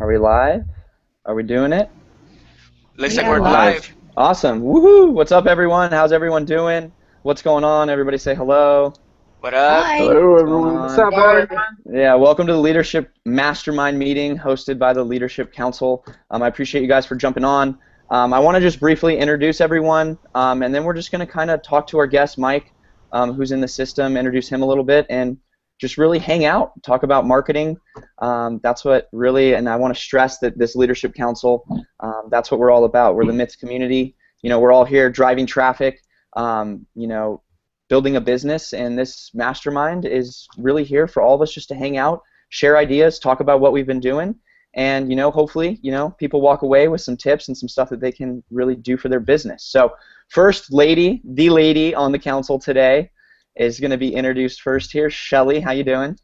Are we live? Are we doing it? Looks We like are we're live. live. Awesome. Woohoo! What's up, everyone? How's everyone doing? What's going on? Everybody say hello. What up? Hi. Hello, What's going everyone. What's on? up, everyone? Yeah, welcome to the Leadership Mastermind meeting hosted by the Leadership Council. I appreciate you guys for jumping on. I want to just briefly introduce everyone, and then we're just going to kind of talk to our guest, Mike, who's in the system, introduce him a little bit, and just really hang out, talk about marketing. That's what really, and I want to stress that this Leadership Council, that's what we're all about. We're the MITS community. We're all here driving traffic, building a business, and this mastermind is really here for all of us just to hang out, share ideas, talk about what we've been doing, and hopefully, people walk away with some tips and some stuff that they can really do for their business. So, first lady, the lady on the council today is going to be introduced first here. Shelly, how you doing?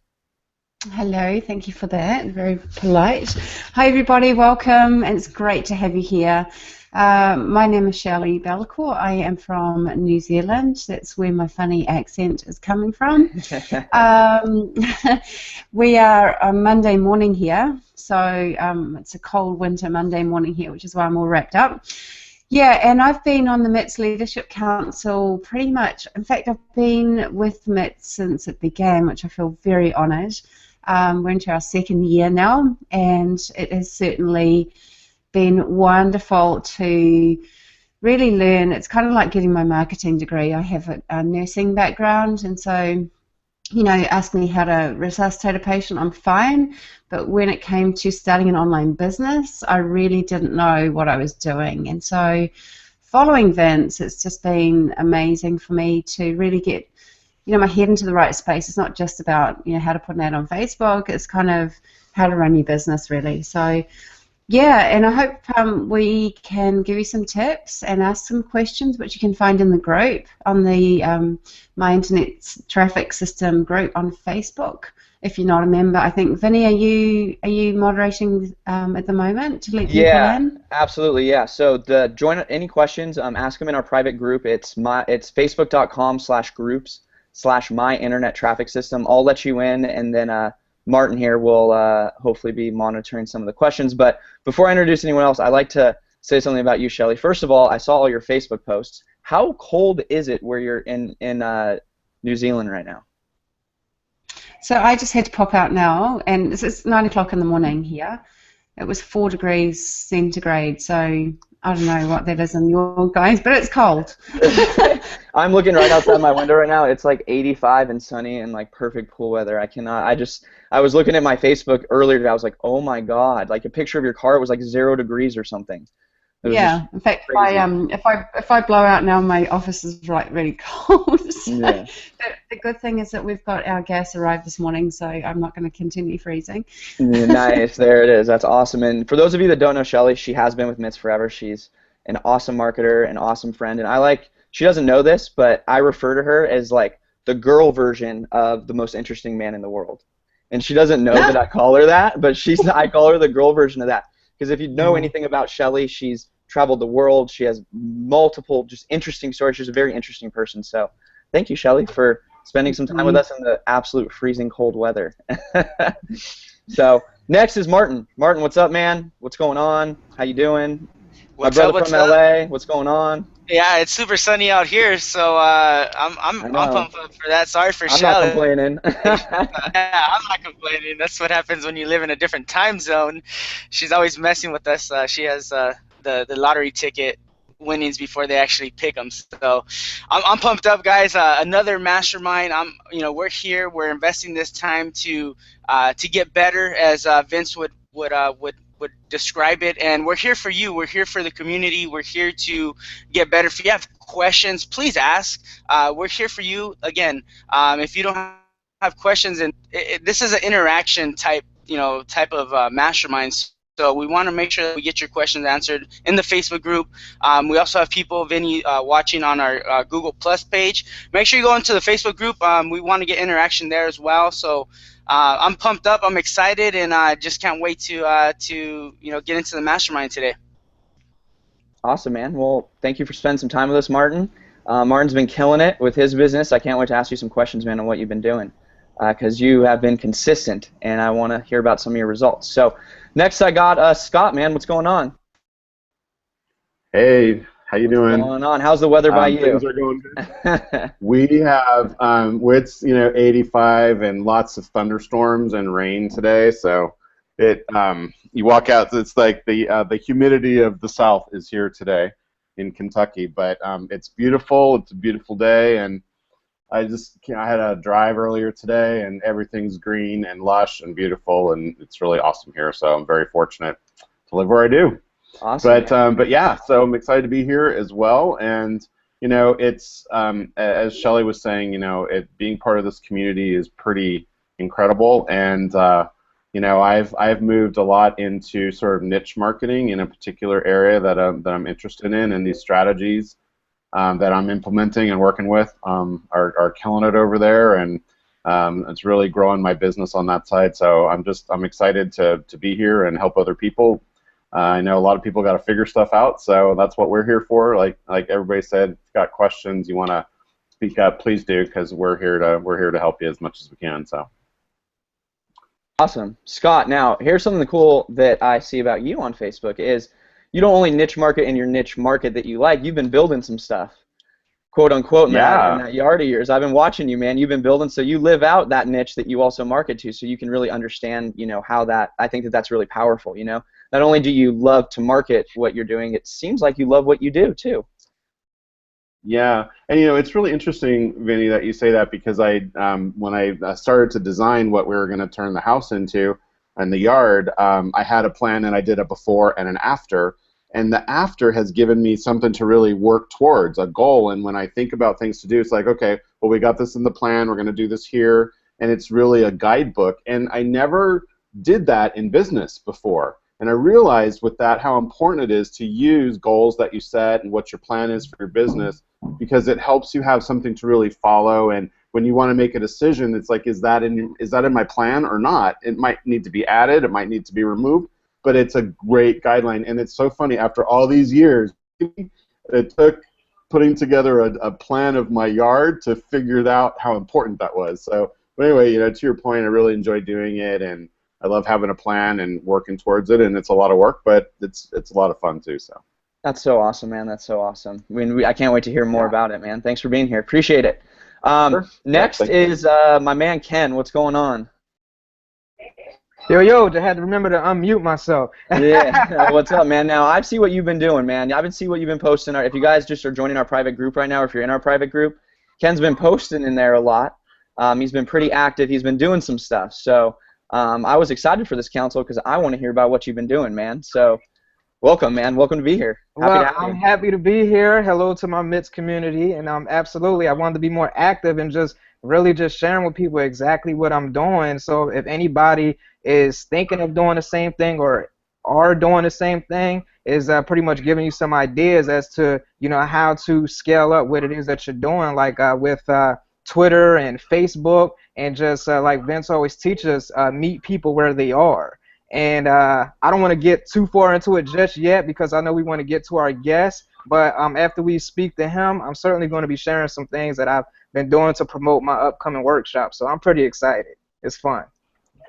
Hello, thank you for that. Very polite. Hi, everybody. Welcome. It's great to have you here. My name is Shelley Bellacourt. I am from New Zealand. That's where my funny accent is coming from. We are a Monday morning here, so it's a cold winter Monday morning here, which is why I'm all wrapped up. Yeah, and I've been on the MITS Leadership Council pretty much. In fact, I've been with MITS since it began, which I feel very honoured. We're into our second year now, and it has certainly been wonderful to really learn. It's kind of like getting my marketing degree. I have a nursing background, and so ask me how to resuscitate a patient, I'm fine. But when it came to starting an online business, I really didn't know what I was doing. And so following Vince, it's just been amazing for me to really get my head into the right space. It's not just about how to put an ad on Facebook. It's kind of how to run your business, really. So yeah, and I hope we can give you some tips and ask some questions, which you can find in the group on the My Internet Traffic System group on Facebook. If you're not a member, I think Vinny, are you moderating at the moment to let people in? Absolutely, yeah. So join any questions, ask them in our private group. It's facebook.com/groups/My Internet Traffic System. I'll let you in, and then Martin here will hopefully be monitoring some of the questions. But before I introduce anyone else, I'd like to say something about you, Shelly. First of all, I saw all your Facebook posts. How cold is it where you're in New Zealand right now? So I just had to pop out now, and it's 9 o'clock in the morning here. It was 4 degrees centigrade, so I don't know what that is in your guys, but it's cold. I'm looking right outside my window right now. It's like 85 and sunny and like perfect pool weather. I was looking at my Facebook earlier today. I was like, oh my God, like a picture of your car, it was like 0 degrees or something. Yeah, in fact, crazy. if I blow out now, my office is like really cold. So Yeah. the good thing is that we've got our gas arrived this morning, so I'm not going to continue freezing. Nice, there it is. That's awesome. And for those of you that don't know Shelly, she has been with MITS forever. She's an awesome marketer, an awesome friend, and she doesn't know this, but I refer to her as like the girl version of the most interesting man in the world. And she doesn't know that I call her that, but I call her the girl version of that. Because if you know anything about Shelly, she's traveled the world. She has multiple just interesting stories. She's a very interesting person. So thank you, Shelly, for spending some time with us in the absolute freezing cold weather. So next is Martin. Martin, what's up, man? What's going on? How you doing? What's My brother up? What's from up? LA. What's going on? Yeah, it's super sunny out here, so I'm I know. pumped up for that. Sorry for I'm not Shelley. complaining. Yeah, I'm not complaining. That's what happens when you live in a different time zone. She's always messing with us. She has the lottery ticket winnings before they actually pick them. So I'm pumped up, guys. Another mastermind. We're here. We're investing this time to get better, as Vince would describe it, and we're here for you. We're here for the community. We're here to get better. If you have questions, please ask. We're here for you. Again, if you don't have questions, and this is an interaction type of mastermind. So we want to make sure that we get your questions answered in the Facebook group. We also have people, Vinny, watching on our Google Plus page. Make sure you go into the Facebook group. We want to get interaction there as well. So I'm pumped up. I'm excited, and I just can't wait to get into the mastermind today. Awesome, man. Well, thank you for spending some time with us, Martin. Martin's been killing it with his business. I can't wait to ask you some questions, man, on what you've been doing. because you have been consistent, and I want to hear about some of your results. So next I got Scott, man. What's going on? Hey, how you doing? What's going on? How's the weather by you? Things are going good. We have it's 85 and lots of thunderstorms and rain today. So you walk out, it's like the humidity of the South is here today in Kentucky. But it's beautiful. It's a beautiful day, and I had a drive earlier today, and everything's green and lush and beautiful, and it's really awesome here. So I'm very fortunate to live where I do. Awesome. But yeah, so I'm excited to be here as well, and it's as Shelly was saying, being part of this community is pretty incredible, and I've moved a lot into sort of niche marketing in a particular area that I'm interested in, and these strategies that I'm implementing and working with are killing it over there, and it's really growing my business on that side. So I'm excited to be here and help other people. I know a lot of people got to figure stuff out, so that's what we're here for. Like everybody said, if you've got questions, you want to speak up, please do, because we're here to help you as much as we can. So awesome, Scott. Now here's something cool that I see about you on Facebook is you don't only niche market in your niche market that you like. You've been building some stuff, quote unquote, in that yard of yours. I've been watching you, man. You've been building, so you live out that niche that you also market to, so you can really understand, how that. I think that's really powerful. Not only do you love to market what you're doing, it seems like you love what you do too. Yeah, and it's really interesting, Vinny, that you say that, because when I started to design what we were going to turn the house into and the yard, I had a plan, and I did a before and an after. And the after has given me something to really work towards, a goal. And when I think about things to do, it's like, okay, well, we got this in the plan, we're going to do this here, and it's really a guidebook. And I never did that in business before. And I realized with that how important it is to use goals that you set and what your plan is for your business, because it helps you have something to really follow. And when you want to make a decision, it's like, is that in my plan or not? It might need to be added, it might need to be removed, but it's a great guideline. And it's so funny, after all these years, it took putting together a plan of my yard to figure out how important that was. So, but anyway, to your point, I really enjoy doing it, and I love having a plan and working towards it, and it's a lot of work, but it's a lot of fun too. So that's so awesome, man. That's so awesome. I mean, I can't wait to hear more about it, man. Thanks for being here. Appreciate it. Sure. Next is my man Ken. What's going on? Yo, I had to remember to unmute myself. Yeah, what's up, man? Now, I see what you've been doing, man. I've been seeing what you've been posting. If you guys just are joining our private group right now, or if you're in our private group, Ken's been posting in there a lot. He's been pretty active. He's been doing some stuff. So I was excited for this council because I want to hear about what you've been doing, man. So welcome, man. Welcome to be here. I'm happy to be here. Hello to my MITS community, and absolutely, I wanted to be more active and just really just sharing with people exactly what I'm doing. So if anybody is thinking of doing the same thing or are doing the same thing, is pretty much giving you some ideas as to how to scale up what it is that you're doing, like with Twitter and Facebook, and just like Vince always teaches, meet people where they are. And I don't want to get too far into it just yet, because I know we want to get to our guest, but after we speak to him, I'm certainly going to be sharing some things that I've been doing to promote my upcoming workshop. So I'm pretty excited. It's fun.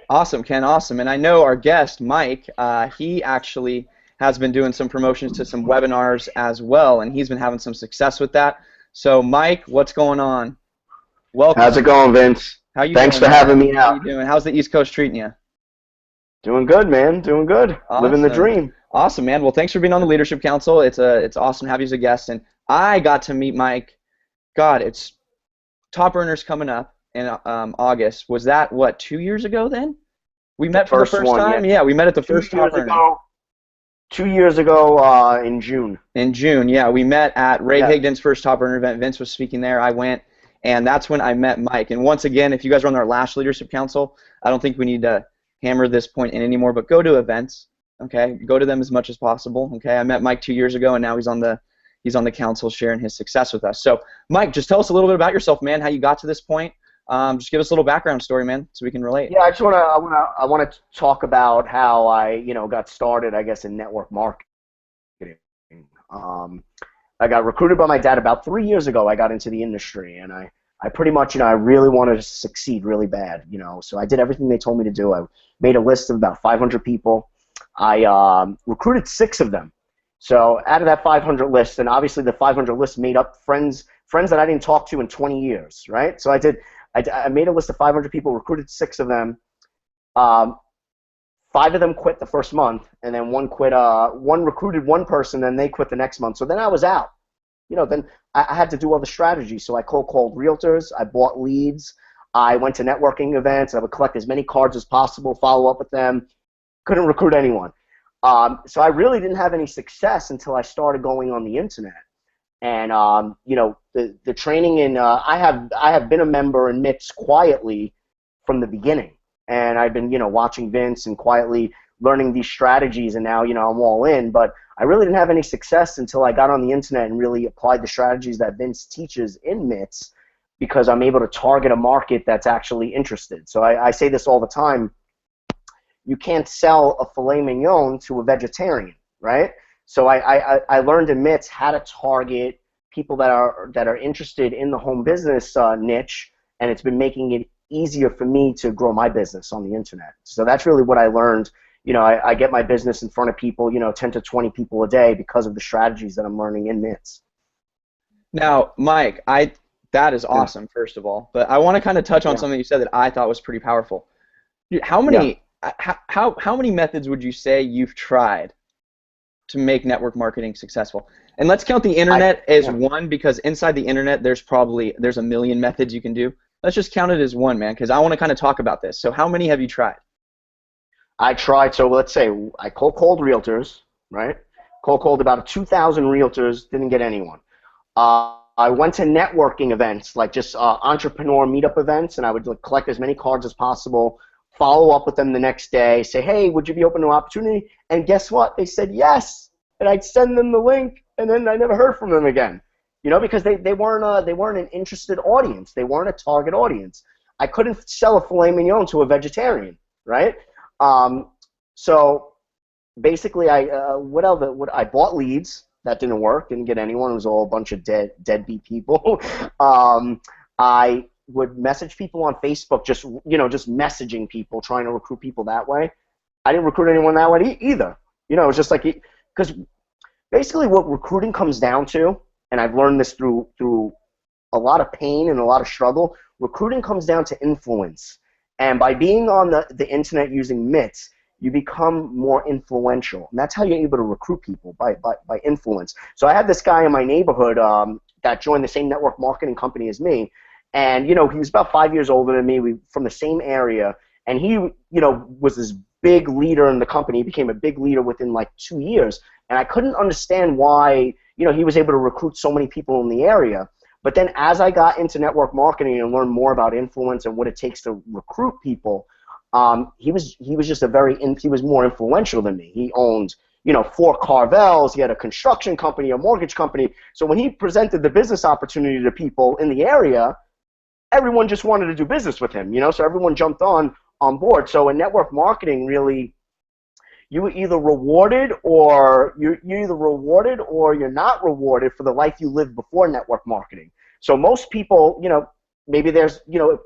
Awesome, Ken, awesome. And I know our guest, Mike, he actually has been doing some promotions to some webinars as well, and he's been having some success with that. So, Mike, what's going on? Welcome. How's it going, Vince? How you Thanks doing, for having me How out. you doing? How's the East Coast treating you? Doing good, man. Doing good. Awesome. Living the dream. Awesome, man. Well, thanks for being on the Leadership Council. It's awesome to have you as a guest, and I got to meet Mike. God, it's Top Earners coming up in August. Was that, what, 2 years ago then? We met for the first time? Yeah, we met at the first Top Earner. 2 years ago in June. In June, yeah. We met at Ray Higdon's first Top Earner event. Vince was speaking there. I went, and that's when I met Mike. And once again, if you guys are on our last Leadership Council, I don't think we need to hammer this point in anymore, but go to events, okay? Go to them as much as possible, okay? I met Mike 2 years ago, and now he's on the council sharing his success with us. So, Mike, just tell us a little bit about yourself, man, how you got to this point. Just give us a little background story, man, so we can relate. Yeah, I want to talk about how I, got started, I guess, in network marketing. I got recruited by my dad about 3 years ago. I got into the industry, and I I pretty much, I really wanted to succeed really bad, so I did everything they told me to do. I made a list of about 500 people. I recruited 6 of them. So out of that 500 list, and obviously the 500 list made up friends that I didn't talk to in 20 years, right? So I made a list of 500 people, recruited 6 of them. 5 of them quit the first month, and then one quit. One recruited one person, and they quit the next month. So then I was out. Then I had to do all the strategies. So I cold called realtors. I bought leads. I went to networking events. I would collect as many cards as possible, follow up with them. Couldn't recruit anyone. So I really didn't have any success until I started going on the internet. And the training in I have been a member in MITS quietly from the beginning. And I've been, watching Vince and quietly learning these strategies, and now, I'm all in. But I really didn't have any success until I got on the internet and really applied the strategies that Vince teaches in MITS, because I'm able to target a market that's actually interested. So I say this all the time. You can't sell a filet mignon to a vegetarian, right? So I learned in MITS how to target people that are interested in the home business niche, and it's been making it easier for me to grow my business on the internet. So that's really what I learned. I get my business in front of people, 10 to 20 people a day because of the strategies that I'm learning in MITS. Now, Mike, that is awesome, first of all. But I want to kind of touch on something you said that I thought was pretty powerful. How many how many methods would you say you've tried to make network marketing successful? And let's count the internet as one, because inside the internet there's a million methods you can do. Let's just count it as one, man, because I want to kind of talk about this. So how many have you tried? I tried, so let's say I cold called realtors, right? Cold called about 2,000 realtors, didn't get anyone. I went to networking events, like just entrepreneur meetup events, and I would collect as many cards as possible, follow up with them the next day, say, hey, would you be open to an opportunity? And guess what? They said yes, and I'd send them the link, and then I never heard from them again. Because they weren't an interested audience. They weren't a target audience. I couldn't sell a filet mignon to a vegetarian, right? So basically, I bought leads. That didn't work. Didn't get anyone. It was all a bunch of deadbeat people. I would message people on Facebook, just messaging people, trying to recruit people that way. I didn't recruit anyone that way either. It was just like, because basically what recruiting comes down to, and I've learned this through a lot of pain and a lot of struggle, recruiting comes down to influence. And by being on the internet using MITS, you become more influential. And that's how you're able to recruit people, by influence. So I had this guy in my neighborhood that joined the same network marketing company as me. And, he was about 5 years older than me, from the same area. And he, was this big leader in the company. He became a big leader within like 2 years. And I couldn't understand why, he was able to recruit so many people in the area. But then as I got into network marketing and learned more about influence and what it takes to recruit people, he was just he was more influential than me. He owned, 4 Carvels. He had a construction company, a mortgage company. So when he presented the business opportunity to people in the area, everyone just wanted to do business with him, so everyone jumped on board. So in network marketing, really, you were either rewarded or you're not rewarded for the life you lived before network marketing. So most people, maybe there's,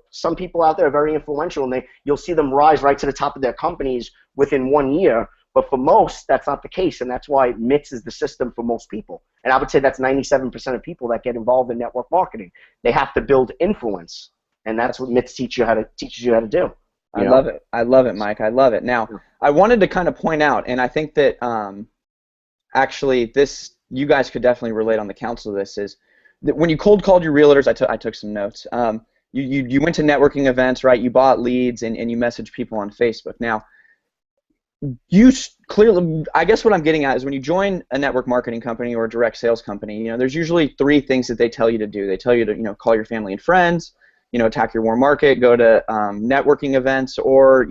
some people out there are very influential, and you'll see them rise right to the top of their companies within 1 year. But for most, that's not the case, and that's why MITS is the system for most people. And I would say that's 97% of people that get involved in network marketing. They have to build influence, and that's what MITS teaches you how to do. I love it. I love it, Mike. I love it. Now, I wanted to kind of point out, and I think that actually you guys could definitely relate on the council of this, is that when you cold called your realtors, I took some notes. You went to networking events, right? You bought leads, and you messaged people on Facebook. Now, clearly, I guess what I'm getting at is when you join a network marketing company or a direct sales company, there's usually 3 things that they tell you to do. They tell you to, call your family and friends, attack your warm market, go to networking events, or,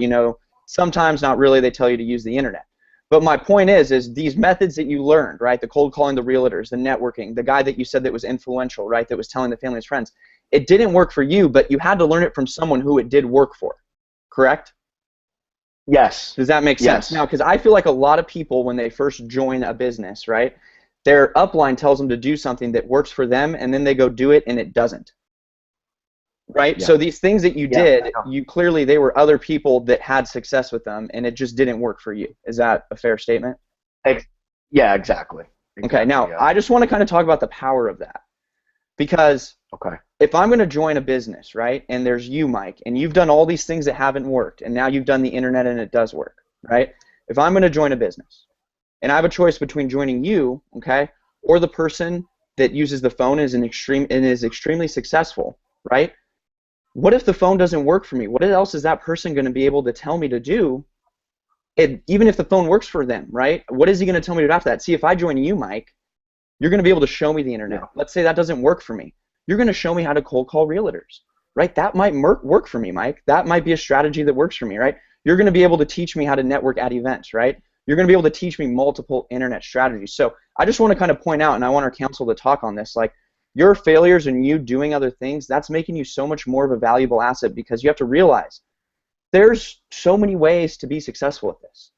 sometimes not really, they tell you to use the internet. But my point is these methods that you learned, right, the cold calling the realtors, the networking, the guy that you said that was influential, right, that was telling the family and friends, it didn't work for you, but you had to learn it from someone who it did work for, correct? Yes. Does that make sense? Yes. Now, because I feel like a lot of people, when they first join a business, right, their upline tells them to do something that works for them, and then they go do it, and it doesn't. right? Yeah. So these things that you Yeah. did, you clearly, they were other people that had success with them, and it just didn't work for you. Is that a fair statement? Yeah, exactly. Okay, now yeah. I just want to kind of talk about the power of that, because Okay. if I'm going to join a business, right, and there's you, Mike, and you've done all these things that haven't worked, and now you've done the internet and it does work, right? If I'm going to join a business, and I have a choice between joining you, okay, or the person that uses the phone is extremely successful, right? What if the phone doesn't work for me? What else is that person going to be able to tell me to do? Even if the phone works for them, right? What is he going to tell me to do after that? See, if I join you, Mike, you're going to be able to show me the internet. Yeah. Let's say that doesn't work for me. You're going to show me how to cold call realtors, right? That might work for me, Mike. That might be a strategy that works for me, right? You're going to be able to teach me how to network at events, right? You're going to be able to teach me multiple internet strategies. So I just want to kind of point out, and I want our council to talk on this, like your failures and you doing other things, that's making you so much more of a valuable asset, because you have to realize there's so many ways to be successful at this.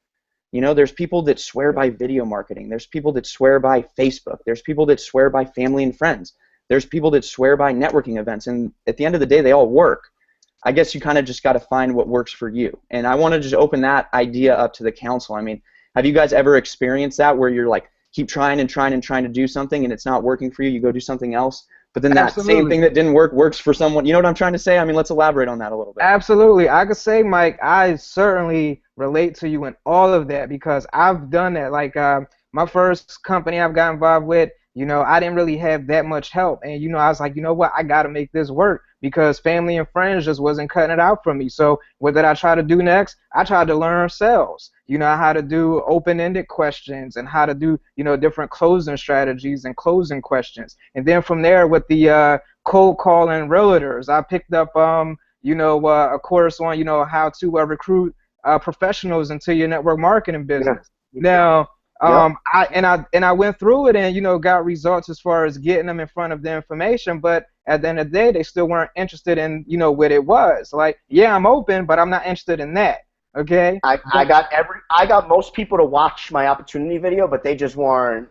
You know, there's people that swear by video marketing. There's people that swear by Facebook. There's people that swear by family and friends. There's people that swear by networking events. And at the end of the day, they all work. I guess you kind of just got to find what works for you. And I want to just open that idea up to the council. I mean, have you guys ever experienced that, where you're like, keep trying and trying and trying to do something and it's not working for you, you go do something else, but then that same thing that didn't work works for someone? You know what I'm trying to say? I mean, let's elaborate on that a little bit. Absolutely. I could say, Mike, I certainly relate to you in all of that, because I've done that. Like my first company I've got involved with, you know, I didn't really have that much help. And, you know, I was like, you know what, I got to make this work, because family and friends just wasn't cutting it out for me. So what did I try to do next? I tried to learn sales, you know, how to do open-ended questions and how to do, you know, different closing strategies and closing questions. And then from there, with the cold calling realtors, I picked up, you know, a course on, you know, how to recruit professionals into your network marketing business. Yeah. Now, I went through it and, you know, got results as far as getting them in front of the information, but at the end of the day, they still weren't interested in, you know, what it was. Like, yeah, I'm open, but I'm not interested in that. Okay. I got most people to watch my opportunity video, but they just weren't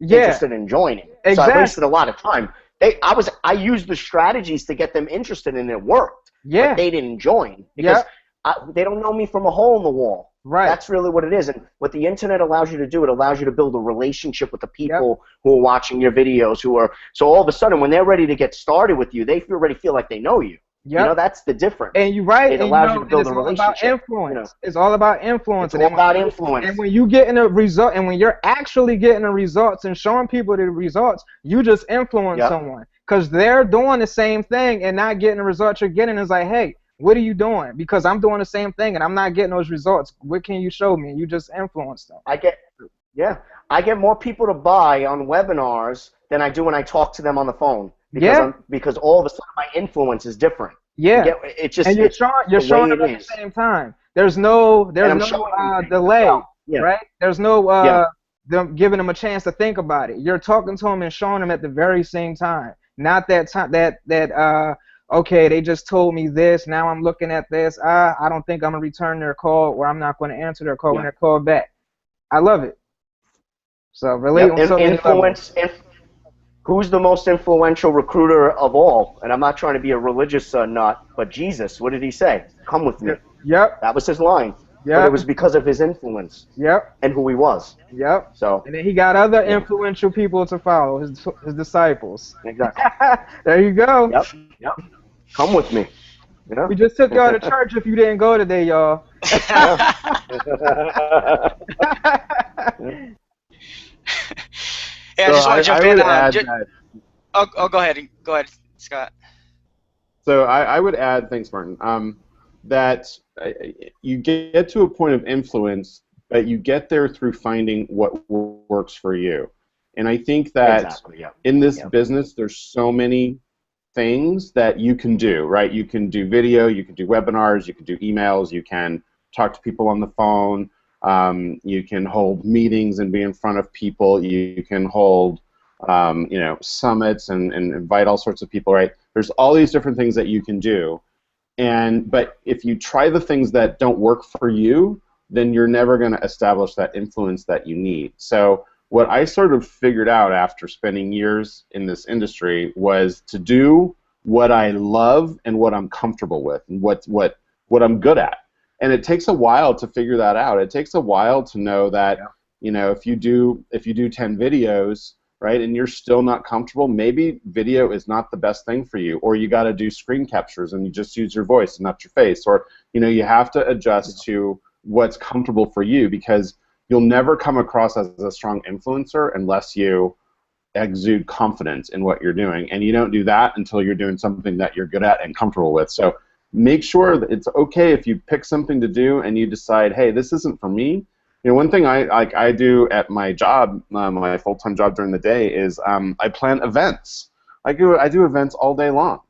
interested in joining. Exactly. So I wasted a lot of time. I used the strategies to get them interested, and it worked. Yeah. But they didn't join because they don't know me from a hole in the wall. Right. That's really what it is. And what the internet allows you to do, it allows you to build a relationship with the people who are watching your videos, so all of a sudden when they're ready to get started with you, they already feel like they know you. You know, that's the difference. And you're right. It allows you to build a relationship. It's all about influence. You know? It's all about influence. It's all about influence. And when you getting a result, and when you're actually getting the results and showing people the results, you just influence someone, because they're doing the same thing and not getting the results you're getting. It's like, hey, what are you doing? Because I'm doing the same thing and I'm not getting those results. What can you show me? And you just influence them. I get more people to buy on webinars than I do when I talk to them on the phone. Because all of a sudden my influence is different. It's just, and you're showing them at the same time. There's no delay, right? There's no them giving them a chance to think about it. You're talking to them and showing them at the very same time. Not that time okay, they just told me this, now I'm looking at this, I don't think I'm going to return their call, or I'm not going to answer their call when they call back. I love it. So relate on so many levels. Who's the most influential recruiter of all? And I'm not trying to be a religious nut, but Jesus, what did he say? Come with me. Yep. That was his line. Yep. But it was because of his influence. Yep. And who he was. Yep. So. And then he got other influential people to follow, his disciples. Exactly. There you go. Yep. Yep. Come with me. You know? We just took y'all to church if you didn't go today, y'all. I just want to jump in. Go ahead, Scott. So I would add, thanks, Martin, that you get to a point of influence, but you get there through finding what works for you. And I think that in this business, there's so many things that you can do, right? You can do video, you can do webinars, you can do emails, you can talk to people on the phone, you can hold meetings and be in front of people, you can hold you know, summits and invite all sorts of people, right? There's all these different things that you can do, but if you try the things that don't work for you, then you're never going to establish that influence that you need. So what I sort of figured out after spending years in this industry was to do what I love and what I'm comfortable with and what I'm good at. And it takes a while to figure that out. It takes a while to know that, you know, if you do 10 videos, right, and you're still not comfortable, maybe video is not the best thing for you, or you got to do screen captures and you just use your voice and not your face, or, you know, you have to adjust to what's comfortable for you, because you'll never come across as a strong influencer unless you exude confidence in what you're doing, and you don't do that until you're doing something that you're good at and comfortable with. So make sure that it's okay if you pick something to do and you decide, hey, this isn't for me. You know, one thing I do at my job, my full-time job during the day, is I plan events. I do events all day long.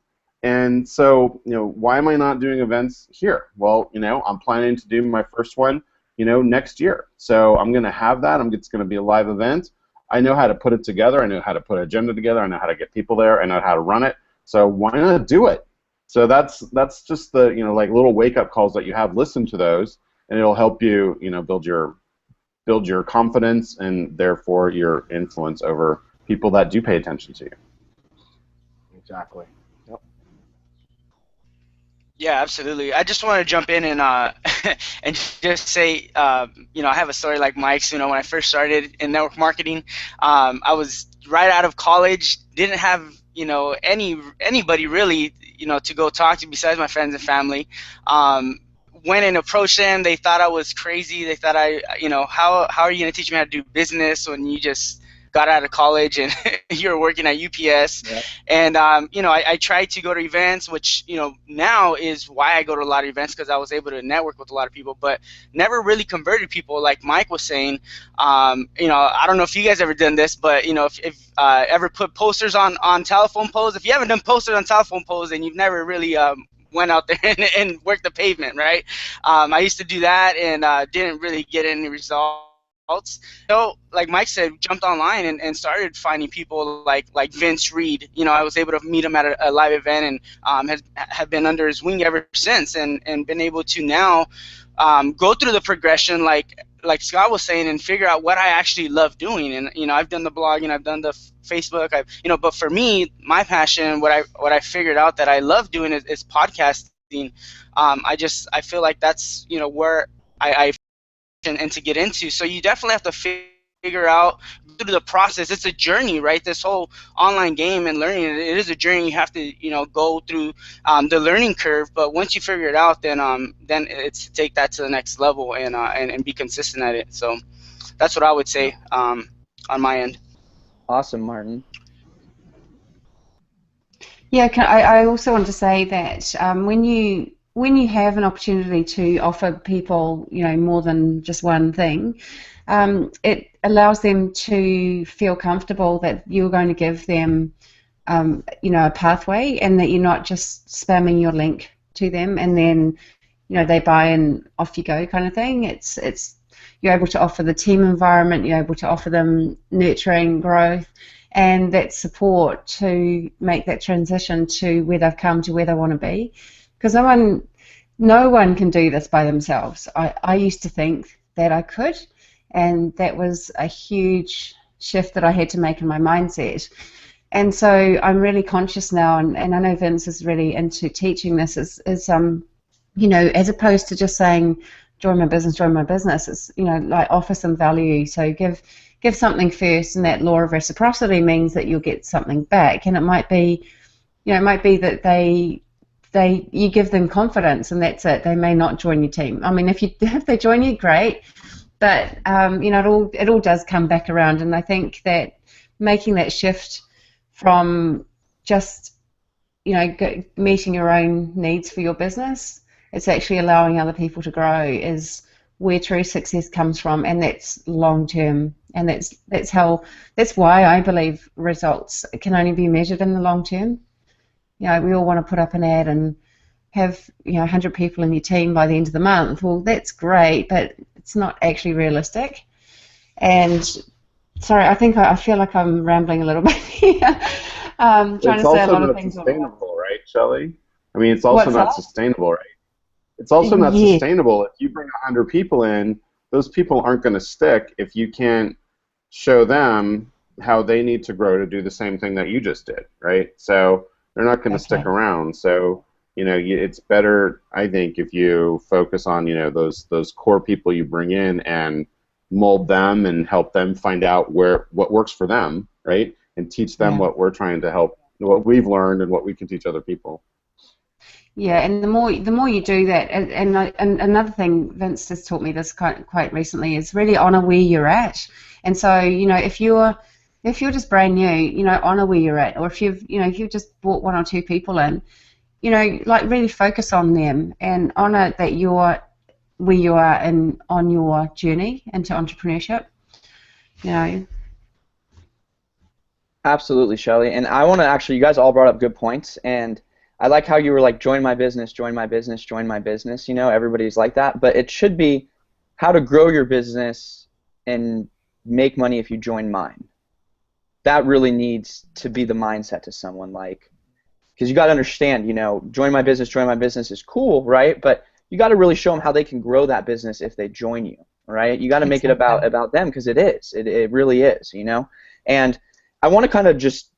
And so, you know, why am I not doing events here? Well, you know, I'm planning to do my first one, you know, next year. So I'm going to have that. It's going to be a live event. I know how to put it together. I know how to put an agenda together. I know how to get people there. I know how to run it. So why not do it? So that's just the, you know, like little wake-up calls that you have. Listen to those, and it'll help you, you know, build your confidence and therefore your influence over people that do pay attention to you. Exactly. Yep. Yeah, absolutely. I just want to jump in and and just say, you know, I have a story like Mike's. You know, when I first started in network marketing, I was right out of college, didn't have, you know, anybody really, you know, to go talk to besides my friends and family. Went and approached them. They thought I was crazy. They thought you know, how are you going to teach me how to do business when you just got out of college and you're working at UPS? Yeah. And, you know, I tried to go to events, which, you know, now is why I go to a lot of events, because I was able to network with a lot of people, but never really converted people like Mike was saying. You know, I don't know if you guys ever done this, but, you know, if ever put posters on telephone poles. If you haven't done posters on telephone poles, then you've never really went out there and worked the pavement, right? I used to do that and didn't really get any results. So, like Mike said, jumped online and started finding people like Vince Reed. You know, I was able to meet him at a live event and have been under his wing ever since, and been able to now go through the progression like Scott was saying, and figure out what I actually love doing. And, you know, I've done the blogging, I've done the Facebook, you know, but for me, my passion, what I figured out that I love doing is podcasting. I feel like that's, you know, where I and to get into. So you definitely have to figure out through the process. It's a journey, right? This whole online game and learning, it is a journey. You have to, you know, go through the learning curve. But once you figure it out, then it's to take that to the next level and be consistent at it. So that's what I would say on my end. Awesome, Martin. Yeah, I also want to say that when you have an opportunity to offer people, you know, more than just one thing, it allows them to feel comfortable that you're going to give them, you know, a pathway, and that you're not just spamming your link to them and then, you know, they buy and off you go kind of thing. It's you're able to offer the team environment, you're able to offer them nurturing, growth, and that support to make that transition to where they've come to where they want to be. Because no one can do this by themselves. I used to think that I could, and that was a huge shift that I had to make in my mindset. And so I'm really conscious now, and I know Vince is really into teaching this, is you know, as opposed to just saying, join my business, it's, you know, like offer some value. So give something first, and that law of reciprocity means that you'll get something back. And it might be, you know, it might be that you give them confidence, and that's it. They may not join your team. I mean, if they join you, great. But you know, it all does come back around. And I think that making that shift from just, you know, meeting your own needs for your business, it's actually allowing other people to grow, is where true success comes from, and that's long term. And that's why I believe results can only be measured in the long term. You know, we all want to put up an ad and have, you know, 100 people in your team by the end of the month. Well, that's great, but it's not actually realistic. And sorry, I feel like I'm rambling a little bit here. Trying to say a lot of things. It's also not sustainable, right, Shelley? I mean, it's also not sustainable, right? It's also not sustainable. If you bring 100 people in, those people aren't going to stick if you can't show them how they need to grow to do the same thing that you just did, right? So they're not going to stick Okay. around. So, it's better, I think, if you focus on, those core people you bring in and mold them and help them find out what works for them, right? And teach them Yeah. what we're trying to help, what we've learned and what we can teach other people. Yeah, and the more you do that, and another thing Vince has taught me this quite recently is really honor where you're at. And so, if you're just brand new, honor where you're at, or if you've just brought one or two people in, like really focus on them and honor that you're where you are on your journey into entrepreneurship. You know. Absolutely, Shelly. And I want to actually, you guys all brought up good points, and I like how you were like, join my business, join my business, join my business. Everybody's like that, but it should be how to grow your business and make money if you join mine. That really needs to be the mindset to someone, like, because you got to understand, join my business is cool, right? But you got to really show them how they can grow that business if they join you, right? You got to make it about them, because it really is, And I want to kind of just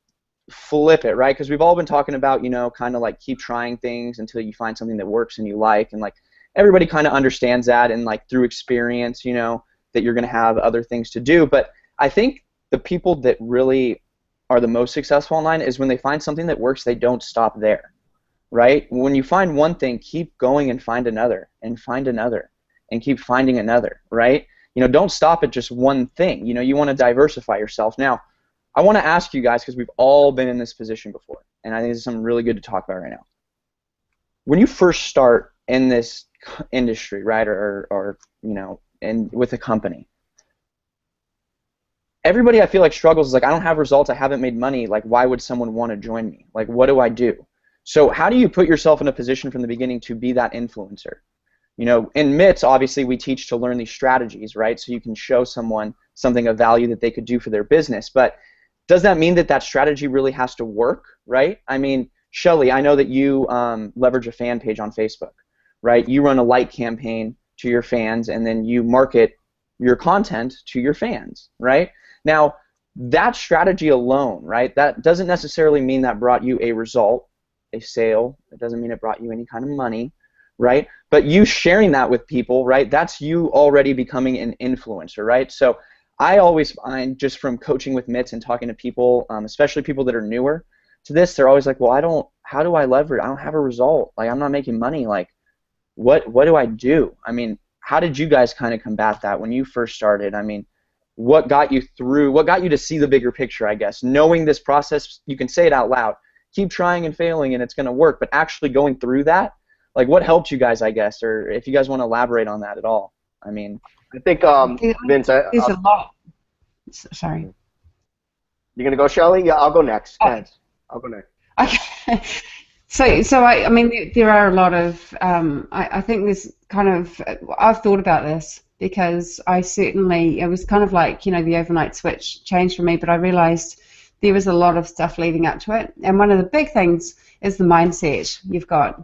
flip it, right? Because we've all been talking about, kind of like keep trying things until you find something that works and you like, and like everybody kind of understands that, and like through experience, that you're going to have other things to do. But I think the people that really are the most successful online is when they find something that works, they don't stop there, right? When you find one thing, keep going and find another and keep finding another, right? Don't stop at just one thing. You want to diversify yourself. Now, I want to ask you guys, because we've all been in this position before, and I think this is something really good to talk about right now. When you first start in this industry, right, or and with a company, everybody I feel like struggles is like, I don't have results, I haven't made money, like why would someone want to join me? Like, what do I do? So how do you put yourself in a position from the beginning to be that influencer? In MITS, obviously, we teach to learn these strategies, right? So you can show someone something of value that they could do for their business. But does that mean that strategy really has to work, right? I mean, Shelly, I know that you leverage a fan page on Facebook, right? You run a like campaign to your fans, and then you market your content to your fans, right? Now, that strategy alone, right, that doesn't necessarily mean that brought you a result, a sale. It doesn't mean it brought you any kind of money, right? But you sharing that with people, right, that's you already becoming an influencer, right? So I always find, just from coaching with MITS and talking to people, especially people that are newer to this, they're always like, well, how do I leverage? I don't have a result. Like, I'm not making money. Like, what do I do? I mean, how did you guys kind of combat that when you first started? I mean, what got you through? What got you to see the bigger picture, I guess? Knowing this process, you can say it out loud. Keep trying and failing, and it's going to work. But actually going through that, like, what helped you guys, I guess? Or if you guys want to elaborate on that at all. I mean, I think, Vince, There's a lot. Sorry. you're going to go, Shelley? Yeah, I'll go next. Oh. Thanks. I'll go next. Okay. So I mean, there are a lot of, I think there's kind of, I've thought about this because it was kind of like, the overnight switch changed for me, but I realized there was a lot of stuff leading up to it. And one of the big things is the mindset you've got.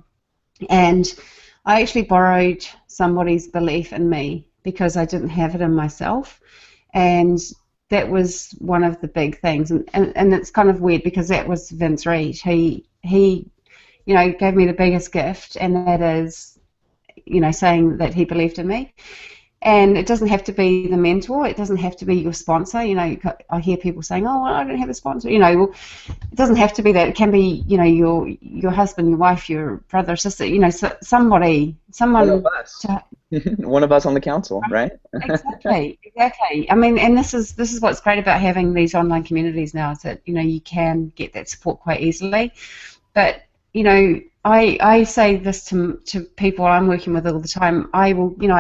And I actually borrowed somebody's belief in me because I didn't have it in myself. And that was one of the big things. And it's kind of weird because that was Vince Reed. He gave me the biggest gift, and that is, saying that he believed in me. And it doesn't have to be the mentor. It doesn't have to be your sponsor. I hear people saying, "Oh, well, I don't have a sponsor." Well, it doesn't have to be that. It can be, your husband, your wife, your brother, sister. Someone. One of us. One of us on the council, right? Exactly. I mean, and this is what's great about having these online communities now, is that you can get that support quite easily. But I say this to people I'm working with all the time. I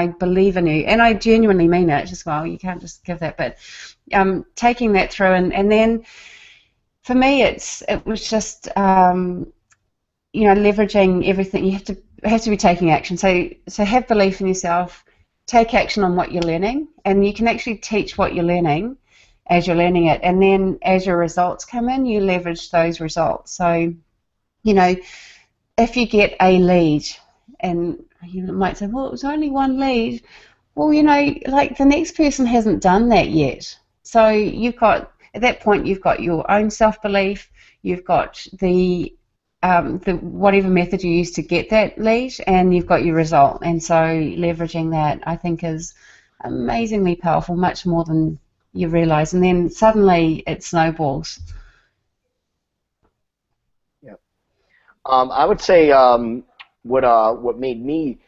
believe in you, and I genuinely mean it as well. You can't just give that, but taking that through, and then for me, it was just leveraging everything. You have to be taking action. So have belief in yourself, take action on what you're learning, and you can actually teach what you're learning as you're learning it, and then as your results come in, you leverage those results. So if you get a lead, and you might say, well, it was only one lead. Well, like the next person hasn't done that yet. So at that point, you've got your own self-belief, you've got the whatever method you use to get that lead, and you've got your result. And so leveraging that, I think, is amazingly powerful, much more than you realize. And then suddenly it snowballs. Yeah. I would say what made me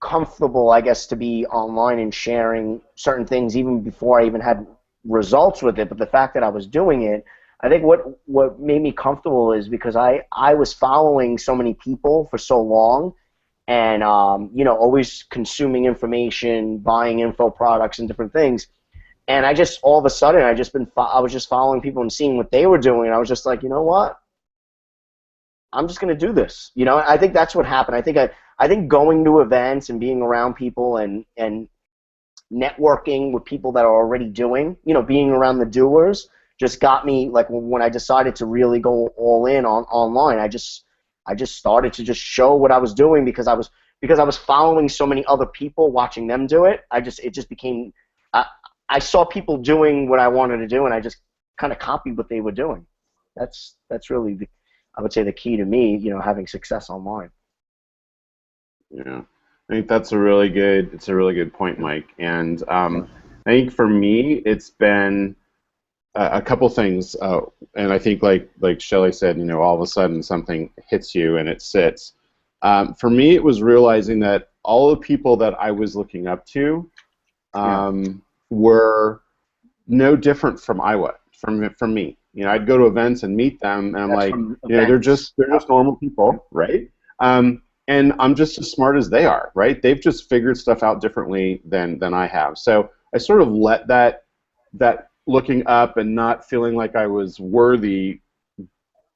comfortable, I guess, to be online and sharing certain things even before I even had results with it, but the fact that I was doing it, I think what made me comfortable is because I was following so many people for so long, and you know, always consuming information, buying info products and different things, and I just all of a sudden I was just following people and seeing what they were doing, and I was just like, you know what, I'm just going to do this. You know, I think that's what happened. I think going to events and being around people and networking with people that are already doing, you know, being around the doers just got me, like, when I decided to really go all in on online, I just started to just show what I was doing because I was following so many other people, watching them do it. It just became, I saw people doing what I wanted to do, and I just kind of copied what they were doing. That's really I would say the key to me, you know, having success online. Yeah, I think that's a really good point, Mike. And I think for me, it's been a couple things, and I think like Shelley said, you know, all of a sudden something hits you and it sits. For me, it was realizing that all the people that I was looking up to were no different from from me. You know, I'd go to events and meet them, and I'm like, you know, they're just normal people, right? And I'm just as smart as they are, right? They've just figured stuff out differently than I have. So I sort of let that looking up and not feeling like I was worthy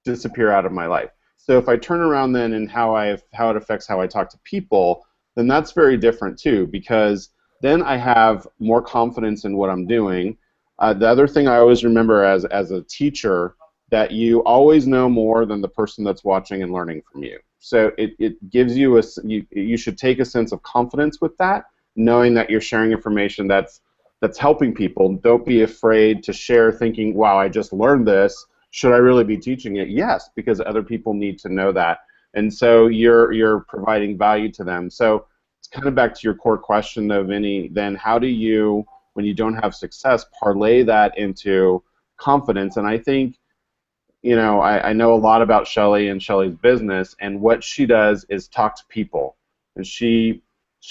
disappear out of my life. So if I turn around then and how it affects how I talk to people, then that's very different too, because then I have more confidence in what I'm doing. The other thing I always remember as a teacher, that you always know more than the person that's watching and learning from you. So it gives you you should take a sense of confidence with that, knowing that you're sharing information that's helping people. Don't be afraid to share thinking, wow, I just learned this. Should I really be teaching it? Yes, because other people need to know that. And so you're providing value to them. So it's kind of back to your core question though, Vinny, then how do you, when you don't have success, parlay that into confidence? And I think, you know, I know a lot about Shelley and Shelley's business, and what she does is talk to people. And she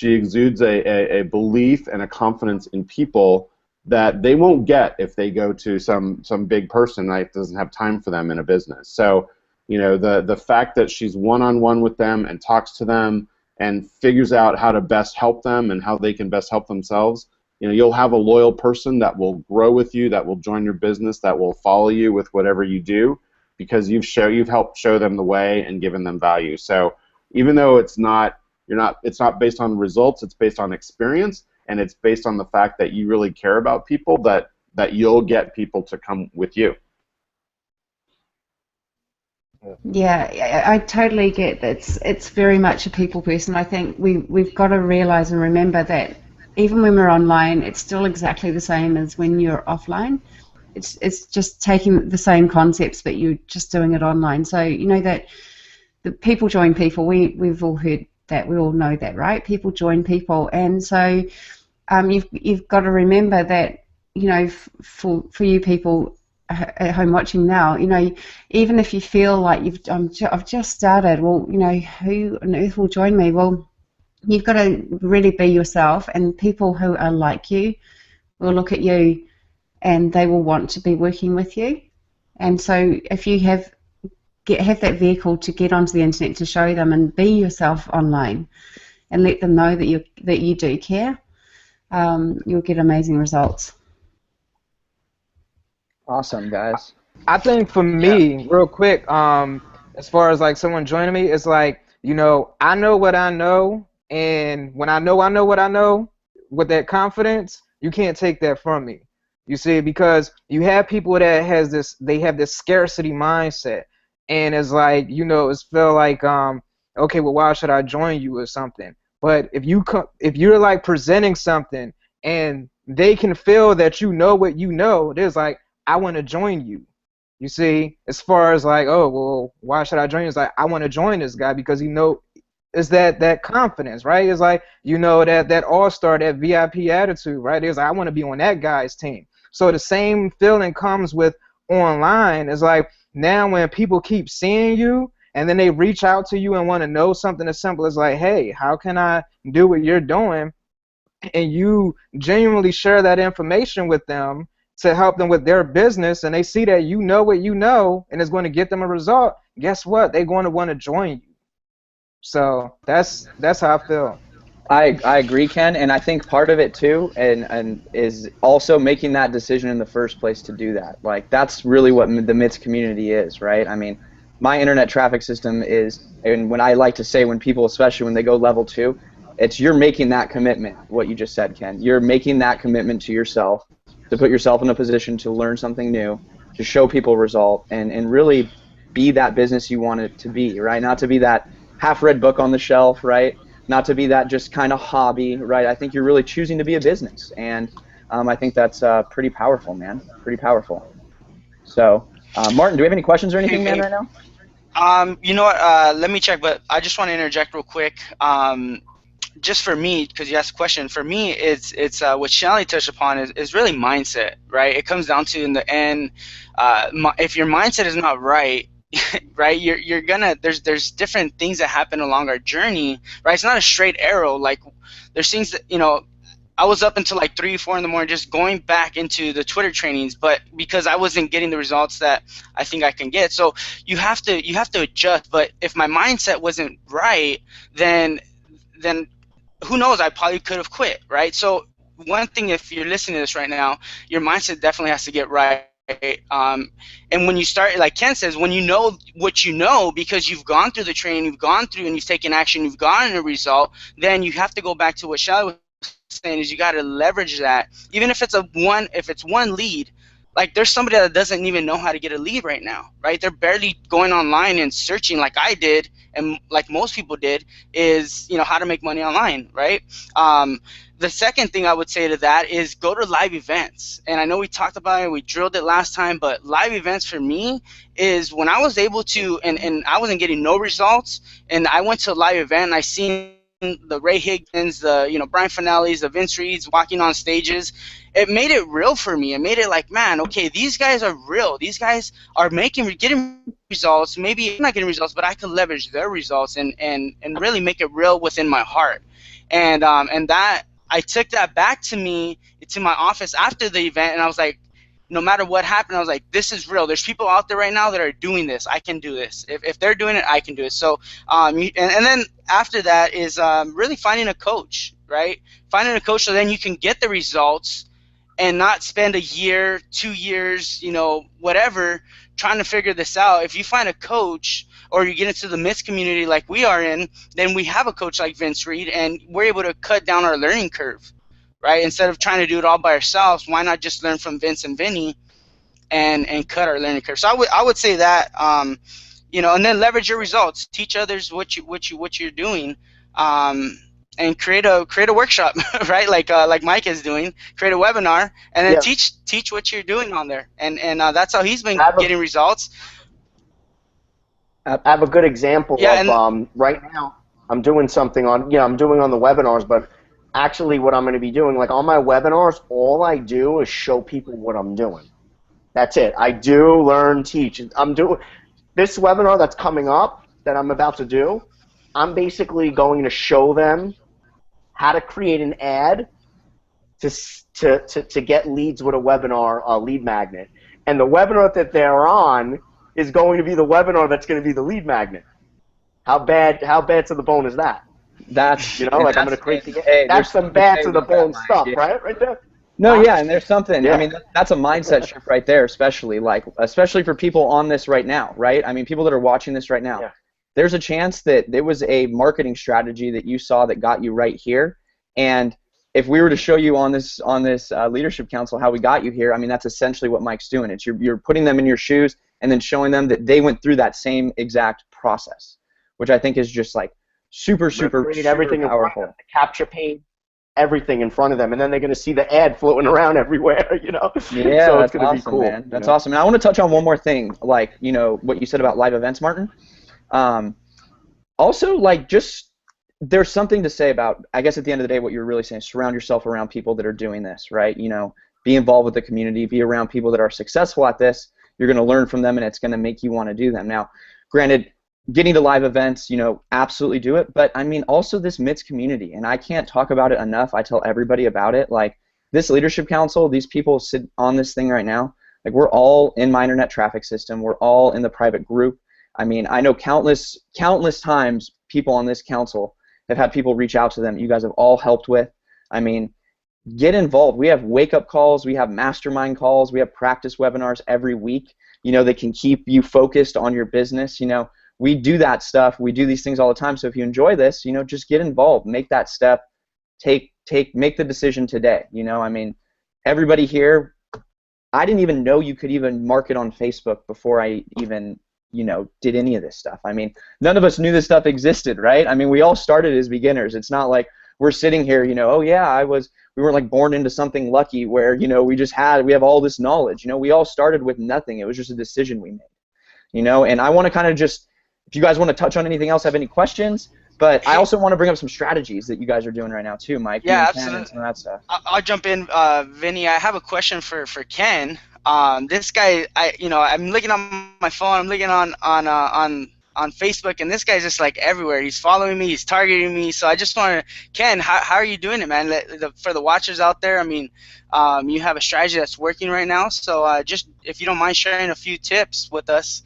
exudes a belief and a confidence in people that they won't get if they go to some big person that doesn't have time for them in a business. So, you know, the fact that she's one-on-one with them and talks to them and figures out how to best help them and how they can best help themselves, you know, you'll have a loyal person that will grow with you, that will join your business, that will follow you with whatever you do, because you've helped show them the way and given them value. So even though it's not based on results, it's based on experience, and it's based on the fact that you really care about people, that you'll get people to come with you. Yeah, I totally get that. It's very much a people person. I think we've got to realize and remember that even when we're online, it's still exactly the same as when you're offline. It's just taking the same concepts, but you're just doing it online. So you know that the people join people. We've all heard that. We all know that, right? People join people, and so you've got to remember that, you know, for you people at home watching now, you know, even if you feel like I've just started, well, you know, who on earth will join me? Well, you've got to really be yourself, and people who are like you will look at you and they will want to be working with you. And so if you have that vehicle to get onto the internet to show them and be yourself online and let them know that you do care, you'll get amazing results. Awesome, guys. I think for me, real quick, as far as like someone joining me, it's like, you know, I know what I know, and when I know what I know, with that confidence, you can't take that from me. You see, because you have people that have this scarcity mindset, and it's like, you know, it's feel like, okay, well, why should I join you or something? But if you're like presenting something and they can feel that you know what you know, there's like, I want to join you. You see, as far as like, oh, well, why should I join? It's like, I want to join this guy because it's that confidence, right? It's like, that all-star, that VIP attitude, right? It's like, I want to be on that guy's team. So the same feeling comes with online. It's like, now when people keep seeing you and then they reach out to you and want to know something as simple as like, hey, how can I do what you're doing? And you genuinely share that information with them to help them with their business, and they see that you know what you know and it's going to get them a result, guess what? They're going to want to join you. So that's how I feel. I agree, Ken, and I think part of it too, and is also making that decision in the first place to do that. Like that's really what the MITS community is, right? I mean, my internet traffic system is, and when I like to say when people, especially when they go level 2, it's you're making that commitment. What you just said, Ken, you're making that commitment to yourself to put yourself in a position to learn something new, to show people result, and really be that business you want it to be, right? Not to be that half-read book on the shelf, right? Not to be that just kind of hobby, right? I think you're really choosing to be a business, and I think that's pretty powerful, man. Pretty powerful. So, Martin, do we have any questions or anything, man, right now? You know what? Let me check, but I just want to interject real quick. Just for me, because you asked a question, for me, it's what Shelly touched upon is really mindset, right? It comes down to in the end, if your mindset is not right, right, you're gonna there's different things that happen along our journey, right? It's not a straight arrow. Like there's things that I was up until like 3, 4 in the morning just going back into the Twitter trainings, but because I wasn't getting the results that I think I can get. So you have to adjust. But if my mindset wasn't right, then who knows? I probably could have quit, right? So one thing, if you're listening to this right now, your mindset definitely has to get right. And when you start, like Ken says, when you know what you know because you've gone through the training, you've gone through and you've taken action, you've gotten a result, then you have to go back to what Shelly was saying, is you got to leverage that. Even if it's one lead, like there's somebody that doesn't even know how to get a lead right now, right? They're barely going online and searching like I did and like most people did, is how to make money online, right? The second thing I would say to that is go to live events. And I know we talked about it, we drilled it last time, but live events for me is when I was able to, and I wasn't getting no results, and I went to a live event and I seen the Ray Higgins, the Brian Finellis, the Vince Reeds walking on stages. It made it real for me. It made it like, man, okay, these guys are real. These guys are getting results. Maybe I'm not getting results, but I can leverage their results and really make it real within my heart. And that I took that back to my office after the event, and I was like, no matter what happened, I was like, this is real. There's people out there right now that are doing this. I can do this. If they're doing it, I can do it. So, and then after that is really finding a coach, right? Finding a coach so then you can get the results and not spend a year, 2 years, whatever, trying to figure this out. If you find a coach or you get into the MITS community like we are in, then we have a coach like Vince Reed, and we're able to cut down our learning curve. Right? Instead of trying to do it all by ourselves, why not just learn from Vince and Vinny and cut our learning curve? So I would say that and then leverage your results, teach others what you're doing, and create a workshop, right? Like Mike is doing, create a webinar and then teach what you're doing on there, and that's how he's been getting results. I have a good example of right now. I'm doing something I'm doing on the webinars, but actually what I'm going to be doing, like on my webinars, all I do is show people what I'm doing. That's it. I do learn, teach. I'm doing this webinar that's coming up that I'm about to do. I'm basically going to show them how to create an ad to get leads with a webinar, a lead magnet. And the webinar that they're on is going to be the webinar that's going to be the lead magnet. How bad to the bone is that? That's I'm going to create that's some bad to the bone stuff, right? Right there. No, yeah, and there's something. Yeah. I mean, that's a mindset shift right there, especially for people on this right now, right? I mean, people that are watching this right now. Yeah. There's a chance that there was a marketing strategy that you saw that got you right here, and if we were to show you on this leadership council how we got you here, I mean, that's essentially what Mike's doing. It's you're putting them in your shoes and then showing them that they went through that same exact process, which I think is just like super everything powerful. The capture page. everything in front of them, and then they're going to see the ad floating around everywhere, you know. Yeah, So it's that's going to be awesome, cool. man. That's awesome. And I want to touch on one more thing, like, you know, what you said about live events, Martin. Um, Also, like, just there's something to say about, I guess at the end of the day, what you're really saying, surround yourself around people that are doing this, right? You know, be involved with the community, be around people that are successful at this. You're going to learn from them, and it's going to make you want to do them. Now, granted, getting to live events, you know, absolutely do it. But, I mean, also this MITS community, and I can't talk about it enough. I tell everybody about it. Like, this leadership council, these people sit on this thing right now. Like, we're all in my internet traffic system. We're all in the private group. I mean, I know countless times people on this council have had people reach out to them. You guys have all helped with. I mean, get involved. We have wake-up calls. We have mastermind calls. We have practice webinars every week, you know, that can keep you focused on your business. You know, we do that stuff. We do these things all the time. So if you enjoy this, you know, just get involved. Make that step. Make the decision today. You know, I mean, everybody here, I didn't even know you could even market on Facebook before I even, you know, did any of this stuff. I mean, none of us knew this stuff existed, right? I mean, we all started as beginners. It's not like we're sitting here, you know, oh yeah, we weren't like born into something lucky where, you know, we have all this knowledge. You know, we all started with nothing. It was just a decision we made, you know. And I want to kind of just, if you guys want to touch on anything else, have any questions, but I also want to bring up some strategies that you guys are doing right now too, Mike. Yeah, absolutely. Some of that stuff. I'll jump in, Vinny. I have a question for Ken. This guy, I'm looking on my phone. I'm looking on Facebook, and this guy's just like everywhere. He's following me. He's targeting me. So I just want to, Ken, how are you doing it, man? For the watchers out there, I mean, you have a strategy that's working right now. So just if you don't mind sharing a few tips with us,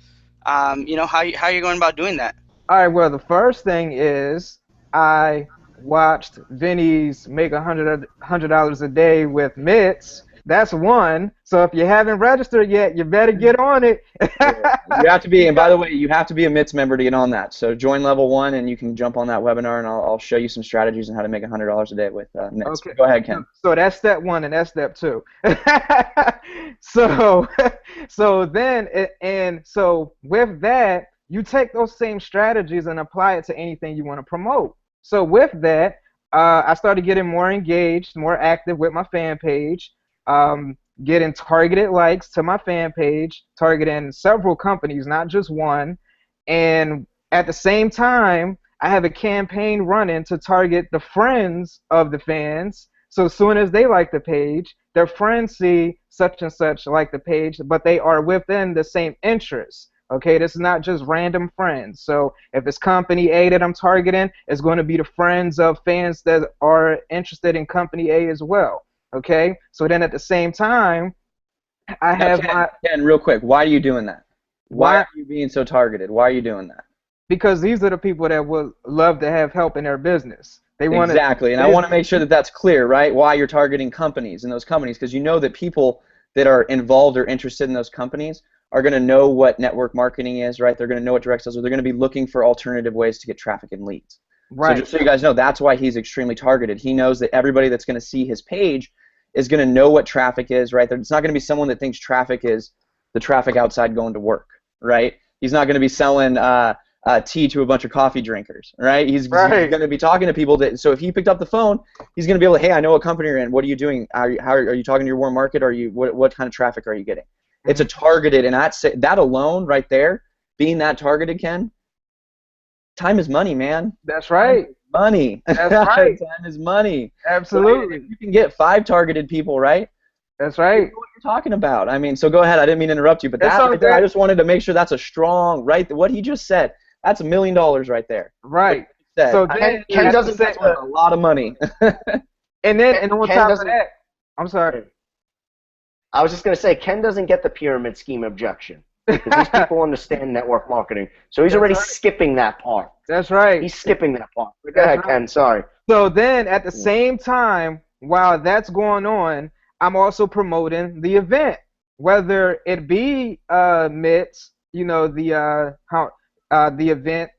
you know, how you're going about doing that. All right, well, the first thing is I watched Vinny's make $100 a day with MITS. That's one. So if you haven't registered yet, you better get on it. You have to be, and by the way, you have to be a MITS member to get on that. So join level 1, and you can jump on that webinar, and I'll show you some strategies on how to make $100 a day with MITS. Okay. Go ahead, Ken. So that's step 1, and that's step 2. So with that, you take those same strategies and apply it to anything you want to promote. So with that, I started getting more engaged, more active with my fan page, getting targeted likes to my fan page, targeting several companies, not just one. And at the same time, I have a campaign running to target the friends of the fans. So as soon as they like the page, their friends see such and such like the page, but they are within the same interests. Okay, this is not just random friends. So if it's company A that I'm targeting, it's going to be the friends of fans that are interested in company A as well. Okay, so then at the same time, I have Ken, real quick, why are you doing that? Why are you being so targeted? Why are you doing that? Because these are the people that would love to have help in their business. Exactly, and I want to make sure that that's clear, right? Why you're targeting companies and those companies, because you know that people that are involved or interested in those companies are going to know what network marketing is, right? They're going to know what direct sales are. They're going to be looking for alternative ways to get traffic and leads. Right. So just so you guys know, that's why he's extremely targeted. He knows that everybody that's going to see his page is going to know what traffic is, right? It's not going to be someone that thinks traffic is the traffic outside going to work, right? He's not going to be selling tea to a bunch of coffee drinkers, right? He's going to be talking to people that. So if he picked up the phone, he's going to be able to, hey, I know what company you're in. What are you doing? How are you talking to your warm market? What kind of traffic are you getting? It's a targeted, and that alone right there, being that targeted, Ken, time is money, man. That's right. Money. That's right. Time is money. Absolutely. So you can get 5 targeted people, right? That's right. You know what you're talking about. I mean, so go ahead. I didn't mean to interrupt you, but I just wanted to make sure that's a strong, right? What he just said, that's $1 million right there. Right. So Ken doesn't get a lot of money. and on top of that, I'm sorry. I was just going to say, Ken doesn't get the pyramid scheme objection because these people understand network marketing. So he's already skipping that part. That's right. He's skipping that part. Go ahead, Ken. Sorry. So then at the same time, while that's going on, I'm also promoting the event, whether it be MITS, you know, the event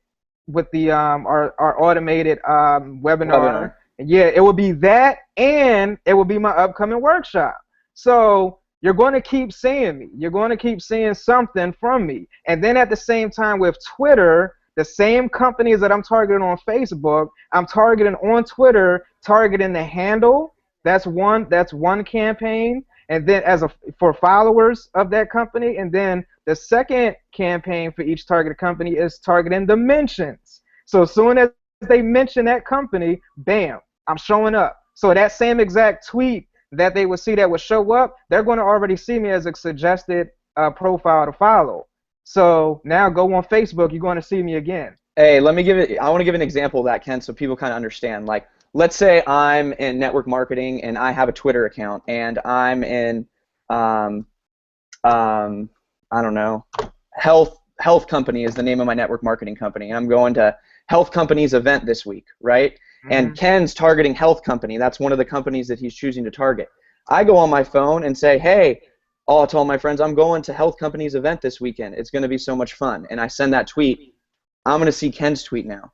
with the our automated webinar. Yeah, it will be that, and it will be my upcoming workshop. So you're going to keep seeing me. You're going to keep seeing something from me. And then at the same time with Twitter, the same companies that I'm targeting on Facebook, I'm targeting on Twitter, targeting the handle. That's one campaign. And then for followers of that company, and then the second campaign for each targeted company is targeting the mentions. So as soon as they mention that company, bam, I'm showing up. So that same exact tweet that they would see that would show up, they're going to already see me as a suggested profile to follow. So now go on Facebook, you're going to see me again. Hey, I want to give an example of that, Ken, so people kind of understand. Like, let's say I'm in network marketing and I have a Twitter account, and I'm in, I don't know, health company is the name of my network marketing company, and I'm going to health company's event this week, right? Mm-hmm. And Ken's targeting health company. That's one of the companies that he's choosing to target. I go on my phone and say, hey, I'll tell my friends I'm going to health company's event this weekend. It's going to be so much fun. And I send that tweet. I'm going to see Ken's tweet now.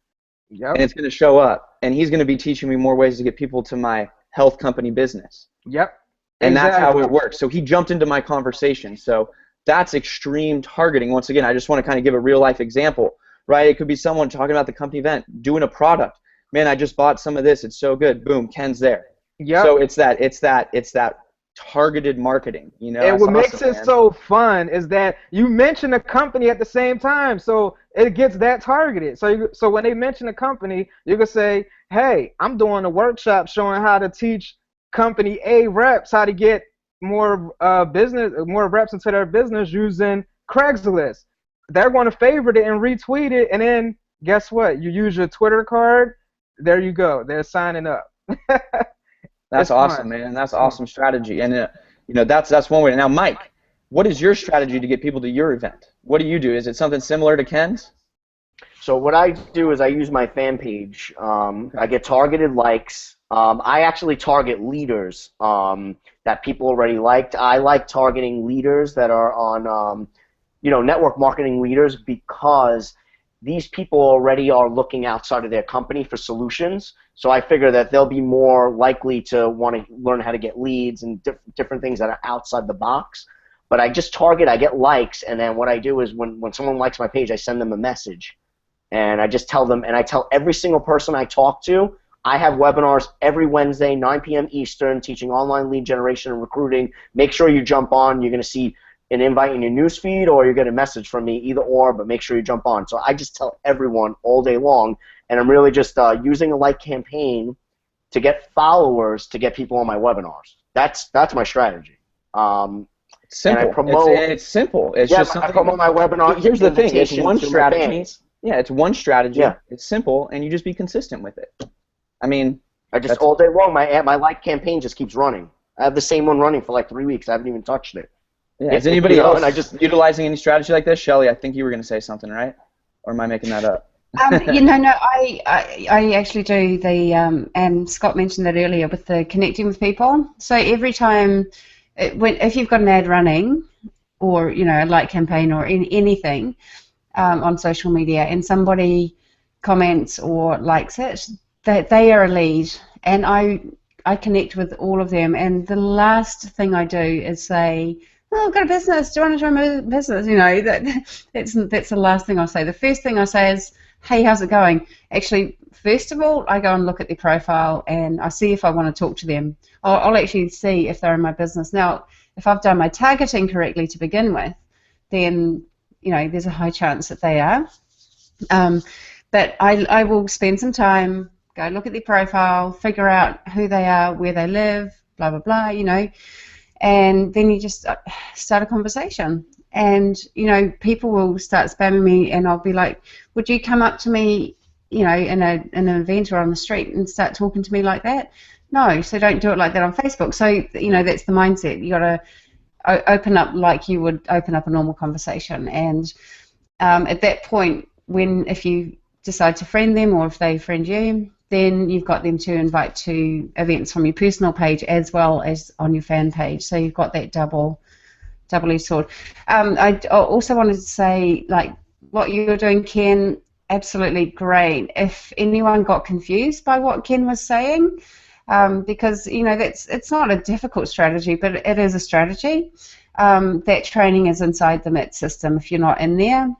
Yep. And it's going to show up. And he's going to be teaching me more ways to get people to my health company business. Yep. And exactly. That's how it works. So he jumped into my conversation. So that's extreme targeting. Once again, I just want to kind of give a real life example, right? It could be someone talking about the company event, doing a product. Man, I just bought some of this. It's so good. Boom, Ken's there. Yep. So it's that targeted marketing, you know. And what makes it so fun is that you mention a company at the same time, so it gets that targeted. So when they mention a company, you can say, hey, I'm doing a workshop showing how to teach company A reps how to get more reps into their business using Craigslist. They're going to favorite it and retweet it, and then guess what? You use your Twitter card. There you go. They're signing up. That's awesome, man. That's awesome strategy, and you know that's one way. Now, Mike, what is your strategy to get people to your event? What do you do? Is it something similar to Ken's? So what I do is I use my fan page. I get targeted likes. I actually target leaders that people already liked. I like targeting leaders that are on, network marketing leaders, because these people already are looking outside of their company for solutions. So I figure that they'll be more likely to want to learn how to get leads and different things that are outside the box. But I just target, I get likes, and then what I do is when someone likes my page, I send them a message. And I just tell them, and I tell every single person I talk to, I have webinars every Wednesday, 9 p.m. Eastern, teaching online lead generation and recruiting. Make sure you jump on. You're going to see an invite in your newsfeed, or you get a message from me, either or, but make sure you jump on. So I just tell everyone all day long, and I'm really just using a like campaign to get followers, to get people on my webinars. That's my strategy. Simple. And I promote, it's simple. It's just something. I promote my webinar. Here's the thing. It's one strategy. Yeah, it's one strategy. Yeah. It's simple, and you just be consistent with it. I mean, I just all day long, my like campaign just keeps running. I have the same one running for like 3 weeks. I haven't even touched it. Yeah. Is anybody else utilizing any strategy like this? Shelly, I think you were going to say something, right? Or am I making that up? No, I actually do the, and Scott mentioned that earlier with the connecting with people. So every time, if you've got an ad running, or a like campaign or anything on social media, and somebody comments or likes it, that they are a lead, and I connect with all of them. And the last thing I do is say, oh, I've got a business. Do you want to join my business? That's the last thing I'll say. The first thing I say is, hey, how's it going? Actually, first of all, I go and look at their profile, and I see if I want to talk to them. I'll actually see if they're in my business. Now, if I've done my targeting correctly to begin with, then there's a high chance that they are. But I will spend some time, go look at their profile, figure out who they are, where they live, blah, blah, blah, and then you just start a conversation. And, people will start spamming me, and I'll be like, would you come up to me, in an event or on the street and start talking to me like that? No, so don't do it like that on Facebook. So, that's the mindset. You got to open up like you would open up a normal conversation. And at that point, if you decide to friend them, or if they friend you, then you've got them to invite to events from your personal page as well as on your fan page. So you've got that double-edged sword. I also wanted to say, like, what you're doing, Ken, absolutely great. If anyone got confused by what Ken was saying, because it's not a difficult strategy, but it is a strategy. That training is inside the MITS system. If you're not in there,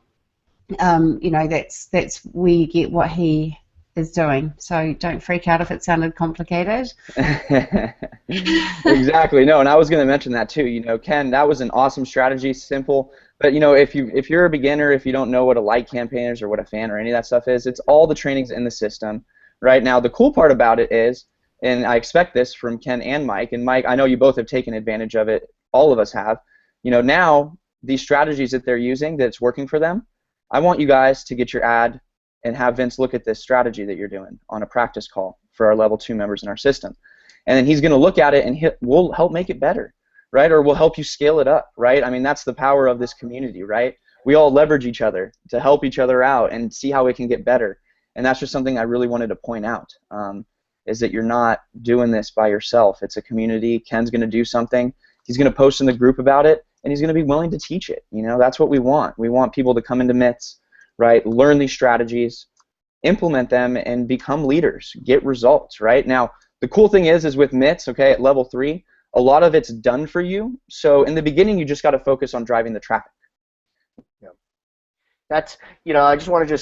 you know, that's where you get what he is doing. So don't freak out if it sounded complicated. Exactly. No, and I was going to mention that too. You know, Ken, that was an awesome strategy, simple. But you know, if you're a beginner, if you don't know what a like campaign is or what a fan or any of that stuff is, it's all the trainings in the system. Right now, the cool part about it is, and I expect this from Ken and Mike. And Mike, I know you both have taken advantage of it. All of us have. You know, now these strategies that they're using, that's working for them. I want you guys to get your ad and have Vince look at this strategy that you're doing on a practice call for our level 2 members in our system. And then he's going to look at it and we'll help make it better, right? Or we'll help you scale it up, right? I mean, that's the power of this community, right? We all leverage each other to help each other out and see how we can get better. And that's just something I really wanted to point out, is that you're not doing this by yourself. It's a community. Ken's going to do something. He's going to post in the group about it, and he's going to be willing to teach it. You know, that's what we want. We want people to come into MITS, right, learn these strategies, implement them, and become leaders, get results, right? Now, the cool thing is with MITS, okay, at level 3, a lot of it's done for you. So in the beginning, you just got to focus on driving the traffic. Yeah. That's, you know, I just want to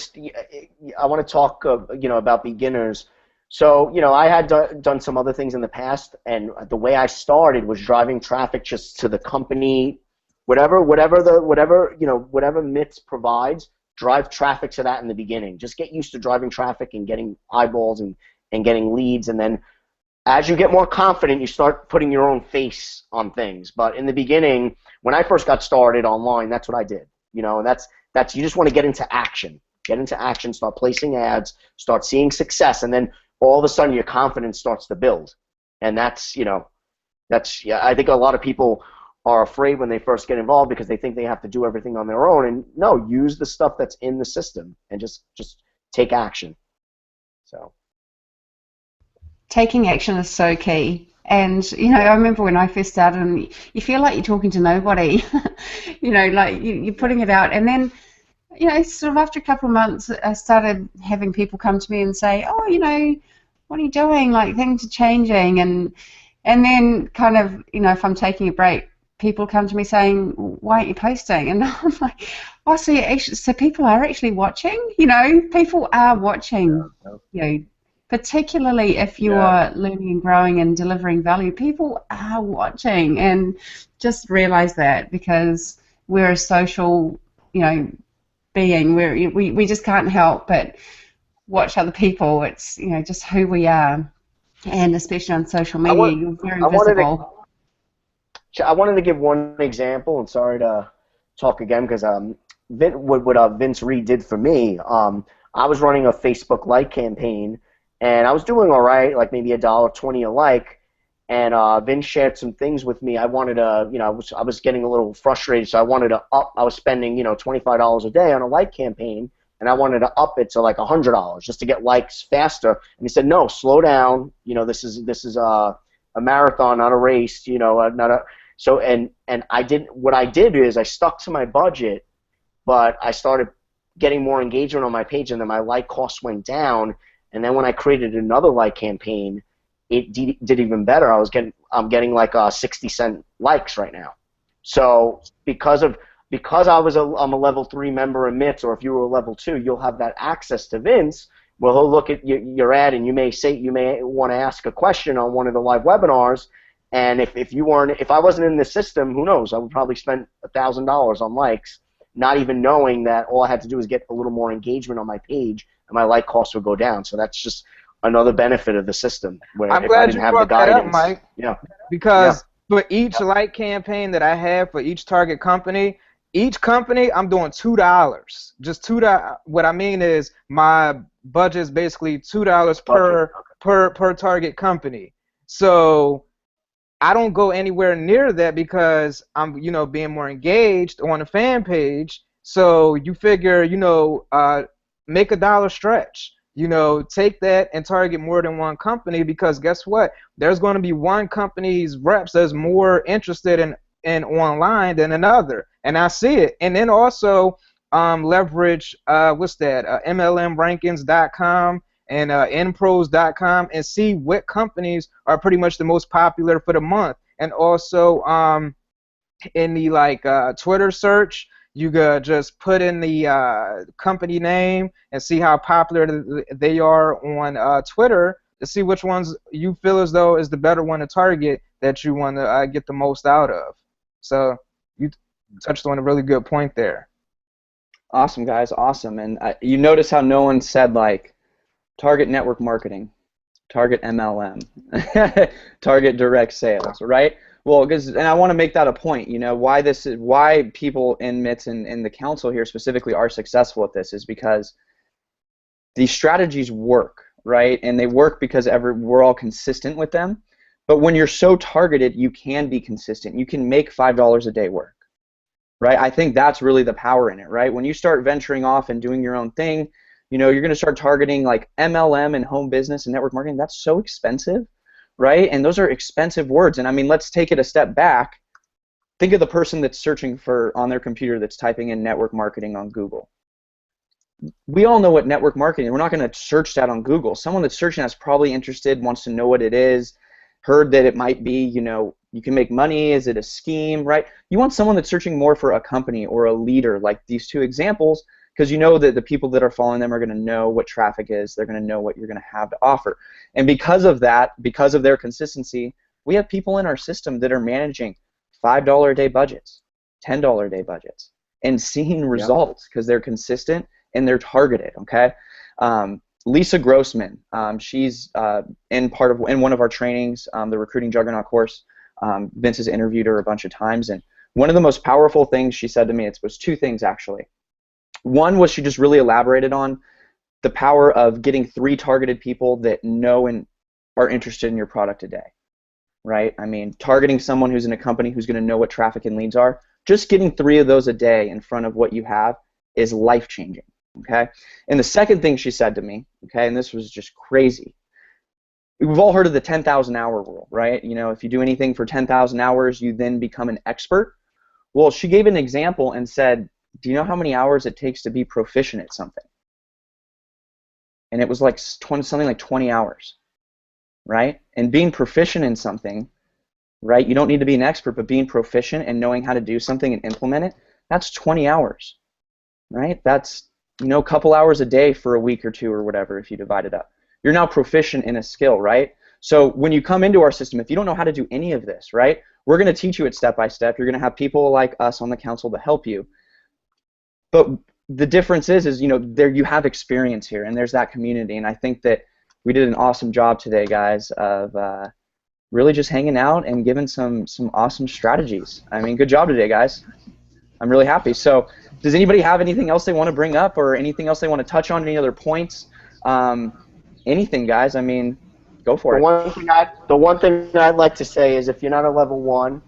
I want to talk, you know, about beginners. So, you know, I had done some other things in the past, and the way I started was driving traffic just to the company, whatever MITS provides, drive traffic to that in the beginning. Just get used to driving traffic and getting eyeballs and getting leads, and then as you get more confident, you start putting your own face on things. But in the beginning, when I first got started online, that's what I did. You know, and that's you just want to get into action. Get into action, start placing ads, start seeing success, and then all of a sudden your confidence starts to build. And that's, you know, I think a lot of people are afraid when they first get involved because they think they have to do everything on their own. And no, use the stuff that's in the system and just take action. So Taking action is so key. And, you know, I remember when I first started, and you feel like you're talking to nobody, you know, like you're putting it out. And then, you know, sort of after a couple of months, I started having people come to me and say, oh, you know, what are you doing? Like, things are changing. And then kind of, you know, if I'm taking a break, people come to me saying, why aren't you posting? And I'm like, oh, so people are actually watching? You know, people are watching, you know, particularly if you are learning and growing and delivering value, people are watching. And just realize that, because we're a social, you know, being. We just can't help but watch other people. It's, you know, just who we are. And especially on social media, you're very visible. I wanted to give one example, and sorry to talk again, because what Vince Reed did for me, I was running a Facebook like campaign, and I was doing all right, like maybe $1.20 a like, and Vince shared some things with me. I wanted to, you know, I was getting a little frustrated, so I wanted to up. I was spending, you know, $25 a day on a like campaign, and I wanted to up it to like $100 just to get likes faster. And he said, no, slow down. You know, this is a marathon, not a race. You know, not a. So and what I did is I stuck to my budget, but I started getting more engagement on my page, and then my like costs went down. And then when I created another like campaign, it did even better. I'm getting like 60-cent likes right now. So because I'm a level 3 member in MITS, or if you were a level 2, you'll have that access to Vince. Well, he'll look at your ad, and you may want to ask a question on one of the live webinars. And if I wasn't in the system, who knows? I would probably spend $1,000 on likes, not even knowing that all I had to do was get a little more engagement on my page, and my like costs would go down. So that's just another benefit of the system. Where I'm if glad I didn't you have brought the that guidance, up, Mike. Yeah. Because for each like campaign that I have for each target company, each company I'm doing $2. Just $2. What I mean is my budget is basically $2 per target company. So I don't go anywhere near that because I'm, you know, being more engaged on the fan page. So you figure, you know, make $1 stretch. You know, take that and target more than one company, because guess what? There's going to be one company's reps that's more interested in online than another, and I see it. And then also leverage MLMrankings.com and npros.com and see what companies are pretty much the most popular for the month. And also in the Twitter search, You could just put in the company name and see how popular they are on Twitter to see which ones you feel as though is the better one to target that you want to get the most out of. So you touched on a really good point there. Awesome, guys. Awesome. And you notice how no one said, like, target network marketing, target MLM, target direct sales, right? Well, and I want to make that a point, you know, why people in MITS and in the council here specifically are successful at this is because these strategies work, right? And they work because we're all consistent with them. But when you're so targeted, you can be consistent. You can make $5 a day work, right? I think that's really the power in it, right? When you start venturing off and doing your own thing, you know, you're going to start targeting like MLM and home business and network marketing. That's so expensive, right? And those are expensive words. And I mean, let's take it a step back. Think of the person that's searching on their computer that's typing in network marketing on Google. We all know what network marketing is. We're not going to search that on Google. Someone that's searching that's probably interested, wants to know what it is, heard that it might be, you know, you can make money, is it a scheme, right? You want someone that's searching more for a company or a leader, like these two examples, because you know that the people that are following them are going to know what traffic is, they're going to know what you're going to have to offer. And because of that, because of their consistency, we have people in our system that are managing $5 a day budgets, $10 a day budgets, and seeing results because they're consistent and they're targeted, okay? Lisa Grossman, she's in one of our trainings, the Recruiting Juggernaut course. Vince has interviewed her a bunch of times, and one of the most powerful things she said to me, it was two things actually. One was she just really elaborated on the power of getting 3 targeted people that know and are interested in your product a day, right? I mean, targeting someone who's in a company who's going to know what traffic and leads are, just getting 3 of those a day in front of what you have is life-changing, okay? And the second thing she said to me, okay, and this was just crazy. We've all heard of the 10,000 hour rule, right? You know, if you do anything for 10,000 hours, you then become an expert. Well, she gave an example and said, do you know how many hours it takes to be proficient at something? And it was like something like 20 hours, right? And being proficient in something, right? You don't need to be an expert, but being proficient and knowing how to do something and implement it, that's 20 hours, right? That's, you know, a couple hours a day for a week or 2 or whatever if you divide it up. You're now proficient in a skill, right? So when you come into our system, if you don't know how to do any of this, right, we're going to teach you it step by step. You're going to have people like us on the council to help you. But the difference is you know, there you have experience here, and there's that community. And I think that we did an awesome job today, guys, of really just hanging out and giving some awesome strategies. I mean, good job today, guys. I'm really happy. So does anybody have anything else they want to bring up or anything else they want to touch on, any other points? Anything, guys. I mean, go for it. The one thing I'd like to say is if you're not a level 1,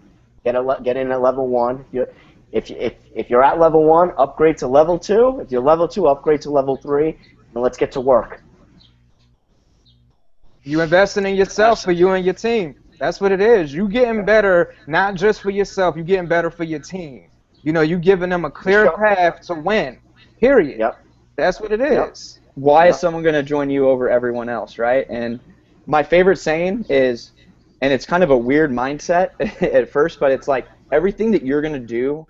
get in at level 1. If you're at level 1, upgrade to level 2. If you're level 2, upgrade to level 3, and let's get to work. You investing in yourself for you and your team. That's what it is. You getting better not just for yourself. You getting better for your team. You know, you giving them a clear path to win. Period. Yep. That's what it is. Yep. Why is someone going to join you over everyone else, right? And my favorite saying is, and it's kind of a weird mindset at first, but it's like everything that you're going to do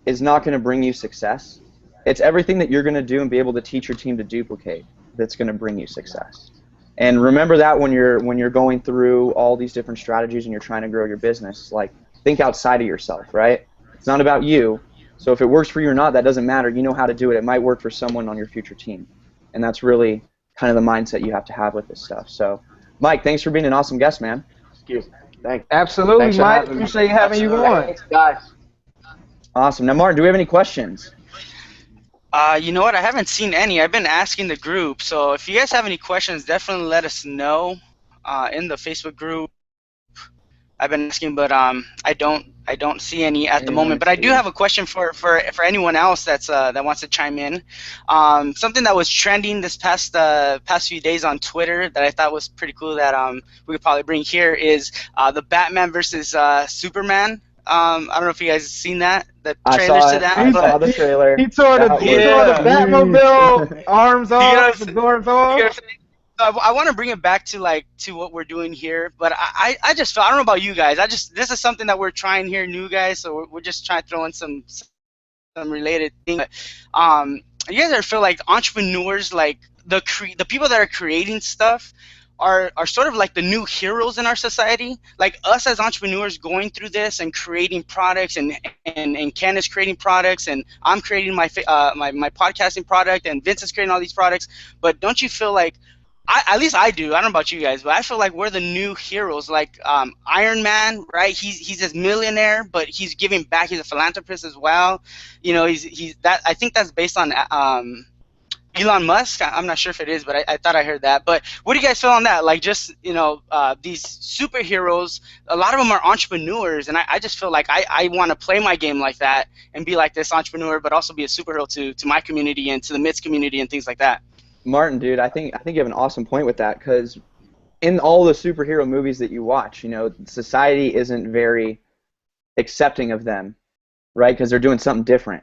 is not going to bring you success. It's everything that you're going to do and be able to teach your team to duplicate that's going to bring you success. And remember that when you're going through all these different strategies and you're trying to grow your business, like think outside of yourself, right? It's not about you. So if it works for you or not, that doesn't matter. You know how to do it. It might work for someone on your future team. And that's really kind of the mindset you have to have with this stuff. So, Mike, thanks for being an awesome guest, man. Thanks. Absolutely, Thanks Mike. Appreciate having you on. Thanks, guys. Awesome. Now, Martin, do we have any questions? You know what? I haven't seen any. I've been asking the group. So if you guys have any questions, definitely let us know in the Facebook group. I've been asking, but I don't see any at the moment. But I do have a question for anyone else that wants to chime in. Something that was trending this past few days on Twitter that I thought was pretty cool that we could probably bring here is the Batman versus Superman. I don't know if you guys have seen that. The trailers to that. I saw the trailer. He tore the Batmobile arms off, the doors off. I want to bring it back to what we're doing here, but I just felt, I don't know about you guys, this is something that we're trying here, new guys, so we're just trying to throw in some related thing. But, you guys ever feel like entrepreneurs, like the people that are creating stuff, are sort of like the new heroes in our society? Like us as entrepreneurs going through this and creating products, and Ken is creating products, and I'm creating my podcasting product, and Vince is creating all these products. But don't you feel like, at least I do. I don't know about you guys, but I feel like we're the new heroes. Like Iron Man, right? He's this millionaire, but he's giving back. He's a philanthropist as well. You know, he's that. I think that's based on Elon Musk. I'm not sure if it is, but I thought I heard that. But what do you guys feel on that? Like, just, these superheroes, a lot of them are entrepreneurs, and I just feel like I want to play my game like that and be like this entrepreneur, but also be a superhero to my community and to the MITS community and things like that. Martin, dude, I think you have an awesome point with that, because in all the superhero movies that you watch, society isn't very accepting of them, right? Because they're doing something different.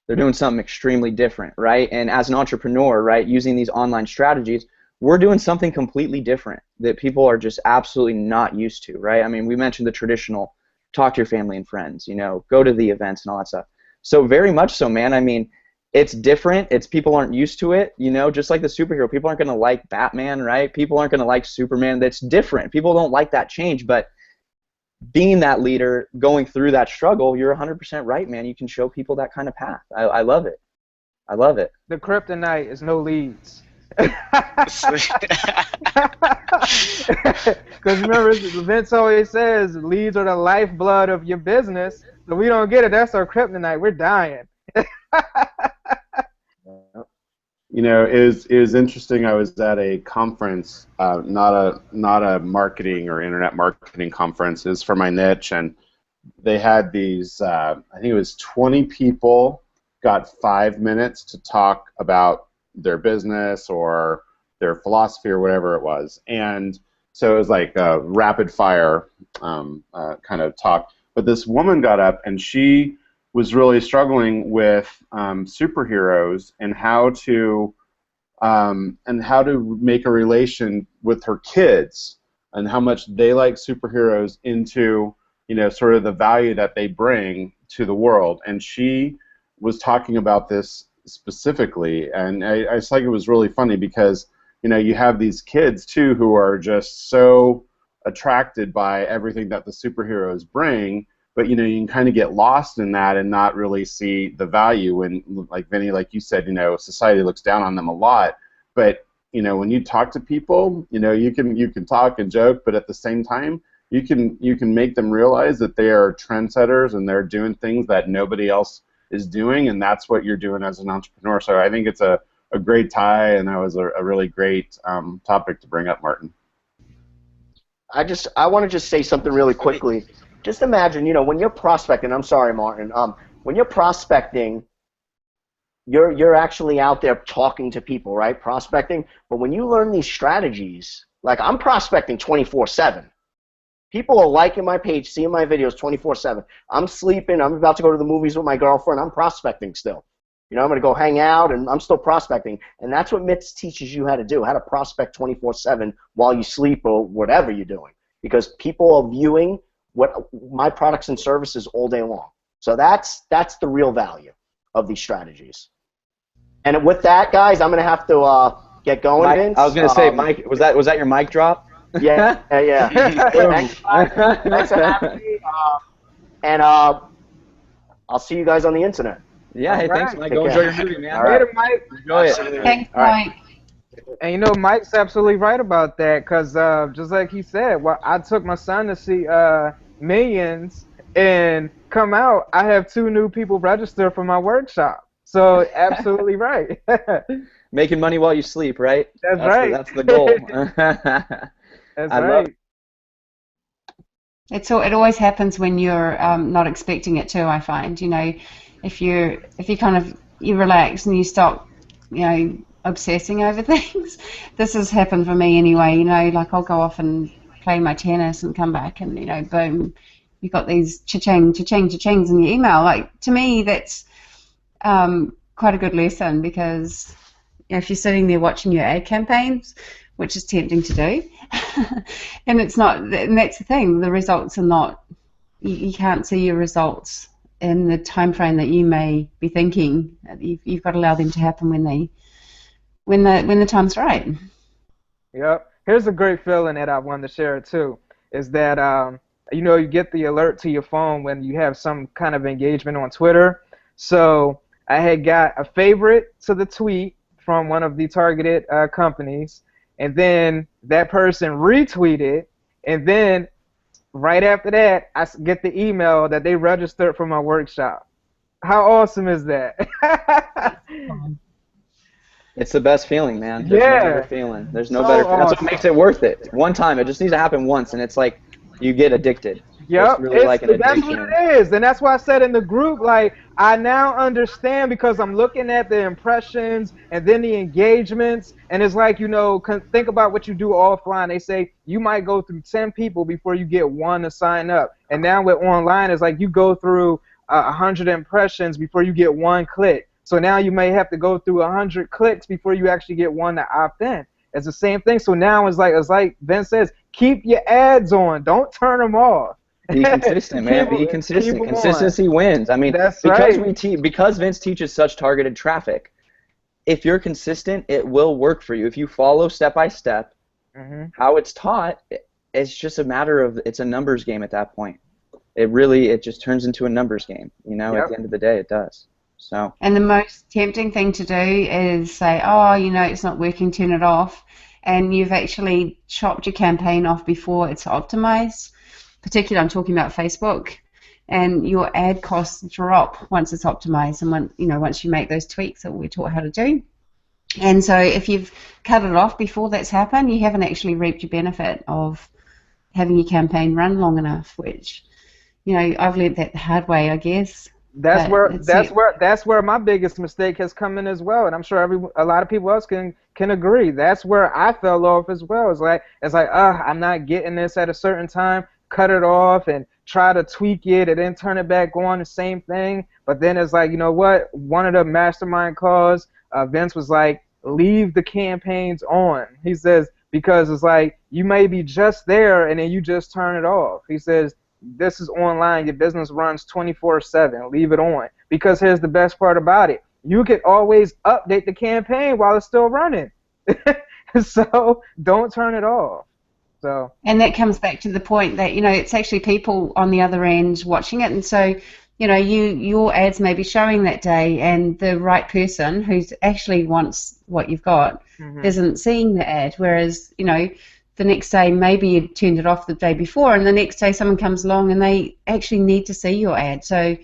They're doing something extremely different, right? And as an entrepreneur, right, using these online strategies, we're doing something completely different that people are just absolutely not used to, right? I mean, we mentioned the traditional talk to your family and friends, go to the events and all that stuff. So very much so, man. I mean, it's different. It's people aren't used to it, just like the superhero. People aren't going to like Batman, right? People aren't going to like Superman. That's different. People don't like that change, but being that leader, going through that struggle, you're 100% right, man. You can show people that kind of path. I love it. I love it. The kryptonite is no leads. Because remember, Vince always says leads are the lifeblood of your business. So we don't get it. That's our kryptonite. We're dying. It was interesting. I was at a conference, not a marketing or internet marketing conference. It was for my niche, and they had these. I think it was 20 people got 5 minutes to talk about their business or their philosophy or whatever it was, and so it was like a rapid fire kind of talk. But this woman got up, and she was really struggling with superheroes and how to make a relation with her kids and how much they like superheroes into sort of the value that they bring to the world. And she was talking about this specifically, and I just like it was really funny because you have these kids too who are just so attracted by everything that the superheroes bring. But you can kind of get lost in that and not really see the value. And like Vinny, like you said, society looks down on them a lot. But when you talk to people, you can talk and joke, but at the same time, you can make them realize that they are trendsetters and they're doing things that nobody else is doing, and that's what you're doing as an entrepreneur. So I think it's a great tie, and that was a really great topic to bring up, Martin. I want to just say something really quickly. Just imagine, when you're prospecting, I'm sorry, Martin, when you're prospecting, you're actually out there talking to people, right? Prospecting. But when you learn these strategies, like I'm prospecting 24/7. People are liking my page, seeing my videos 24/7. I'm sleeping. I'm about to go to the movies with my girlfriend. I'm prospecting still. I'm going to go hang out, and I'm still prospecting. And that's what MITS teaches you how to do, how to prospect 24/7 while you sleep or whatever you're doing. Because people are viewing my products and services all day long. So that's the real value of these strategies. And with that, guys, I'm going to have to get going, Mike, Vince. I was going to say, Mike, was that your mic drop? Yeah. Thanks for having me. And I'll see you guys on the internet. Yeah, hey, thanks, Mike. Go enjoy your movie, man. All right. Mike. Enjoy it. Absolutely. Thanks, All right. Mike. And Mike's absolutely right about that, because just like he said, I took my son to see Minions, and come out, I have 2 new people register for my workshop. So absolutely right. Making money while you sleep, right? That's right. That's the goal. That's I right. love It always happens when you're not expecting it to. I find, if you relax and you stop, obsessing over things. This has happened for me anyway. Like I'll go off and play my tennis and come back, and boom, you've got these cha-ching, cha-ching, cha-chings in your email. Like, to me, that's quite a good lesson, because if you're sitting there watching your ad campaigns, which is tempting to do, and it's not, and that's the thing, the results are not, you can't see your results in the time frame that you may be thinking. You've got to allow them to happen when the time's right. Yep. Here's a great feeling that I wanted to share too, is that you get the alert to your phone when you have some kind of engagement on Twitter. So I had got a favorite to the tweet from one of the targeted companies, and then that person retweeted, and then right after that, I get the email that they registered for my workshop. How awesome is that? It's the best feeling, man. There's no better feeling. There's no better. That's what makes it worth it. One time, it just needs to happen once, and it's like you get addicted. Yep, it's really like an addiction. That's what it is, and that's why I said in the group, like, I now understand because I'm looking at the impressions and then the engagements, and it's like, think about what you do offline. They say you might go through 10 people before you get one to sign up, and now with online, it's like you go through 100 impressions before you get one click. So now you may have to go through 100 clicks before you actually get one to opt in. It's the same thing. So now it's like Vince says, keep your ads on. Don't turn them off. Be consistent, man. Be consistent. Consistency wins. I mean, That's because right. because Vince teaches such targeted traffic, if you're consistent, it will work for you. If you follow step by step how it's taught, it's just a matter of, it's a numbers game at that point. It just turns into a numbers game. At the end of the day, it does. So. And the most tempting thing to do is say, oh, it's not working, turn it off, and you've actually chopped your campaign off before it's optimized. Particularly, I'm talking about Facebook, and your ad costs drop once it's optimized, and once you make those tweaks that we taught how to do. And so, if you've cut it off before that's happened, you haven't actually reaped your benefit of having your campaign run long enough. Which, I've learned that the hard way, I guess. That's where my biggest mistake has come in as well, and I'm sure a lot of people else can agree. That's where I fell off as well. It's like I'm not getting this at a certain time. Cut it off and try to tweak it and then turn it back on, the same thing. But then it's like, what? One of the mastermind calls, Vince was like, leave the campaigns on. He says, because it's like you may be just there and then you just turn it off. He says, this is online. Your business runs 24/7. Leave it on. Because here's the best part about it. You can always update the campaign while it's still running. So don't turn it off. So. And that comes back to the point that, it's actually people on the other end watching it. And so, your ads may be showing that day, and the right person who actually wants what you've got isn't seeing the ad. Whereas, the next day maybe you turned it off the day before, and the next day someone comes along and they actually need to see your ad. So,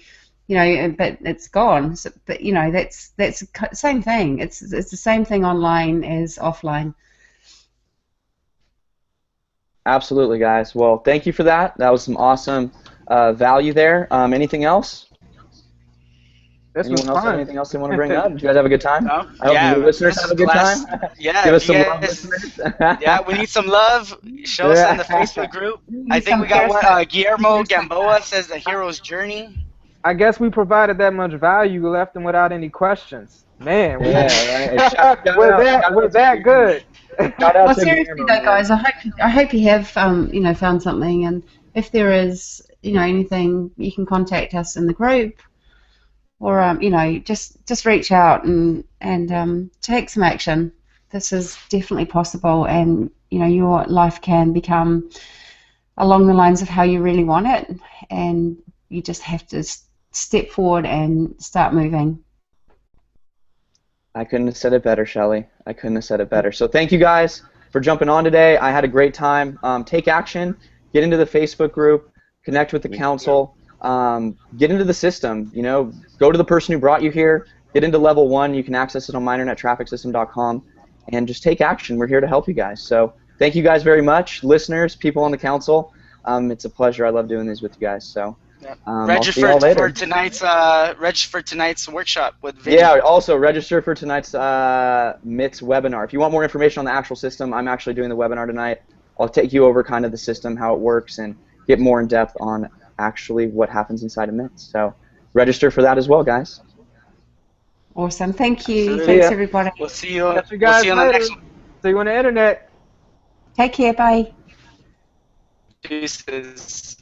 but it's gone. So, but that's the same thing. It's the same thing online as offline. Absolutely, guys. Well, thank you for that. That was some awesome value there. Anything else? Anyone else have anything else they want to bring up? Did you guys have a good time? No? I hope Yeah, you listeners have a good time. Yeah, Give us some guys, love, listeners. yeah, we need some love. Show us in the Facebook group. I think we got one. Guillermo Gamboa says the hero's journey. I guess we provided that much value. We left them without any questions. Man, we're that good. Well, seriously though, guys, I hope you have found something, and if there is anything, you can contact us in the group, or just reach out and take some action. This is definitely possible, and your life can become along the lines of how you really want it, and you just have to step forward and start moving. I couldn't have said it better, Shelly. I couldn't have said it better. So thank you guys for jumping on today. I had a great time. Take action. Get into the Facebook group. Connect with the council. Get into the system. Go to the person who brought you here. Get into level 1. You can access it on MinerNetTrafficSystem.com. And just take action. We're here to help you guys. So thank you guys very much. Listeners, people on the council. It's a pleasure. I love doing these with you guys. So. Register for tonight's workshop with Vinny. Yeah, also register for tonight's MITS webinar. If you want more information on the actual system, I'm actually doing the webinar tonight. I'll take you over kind of the system, how it works, and get more in depth on actually what happens inside of MITS. So register for that as well, guys. Awesome. Thank you. Absolutely. Thanks, everybody. We'll see you. Catch you guys we'll see you on the later. next one. See you on the internet. Take care. Bye. Deuces.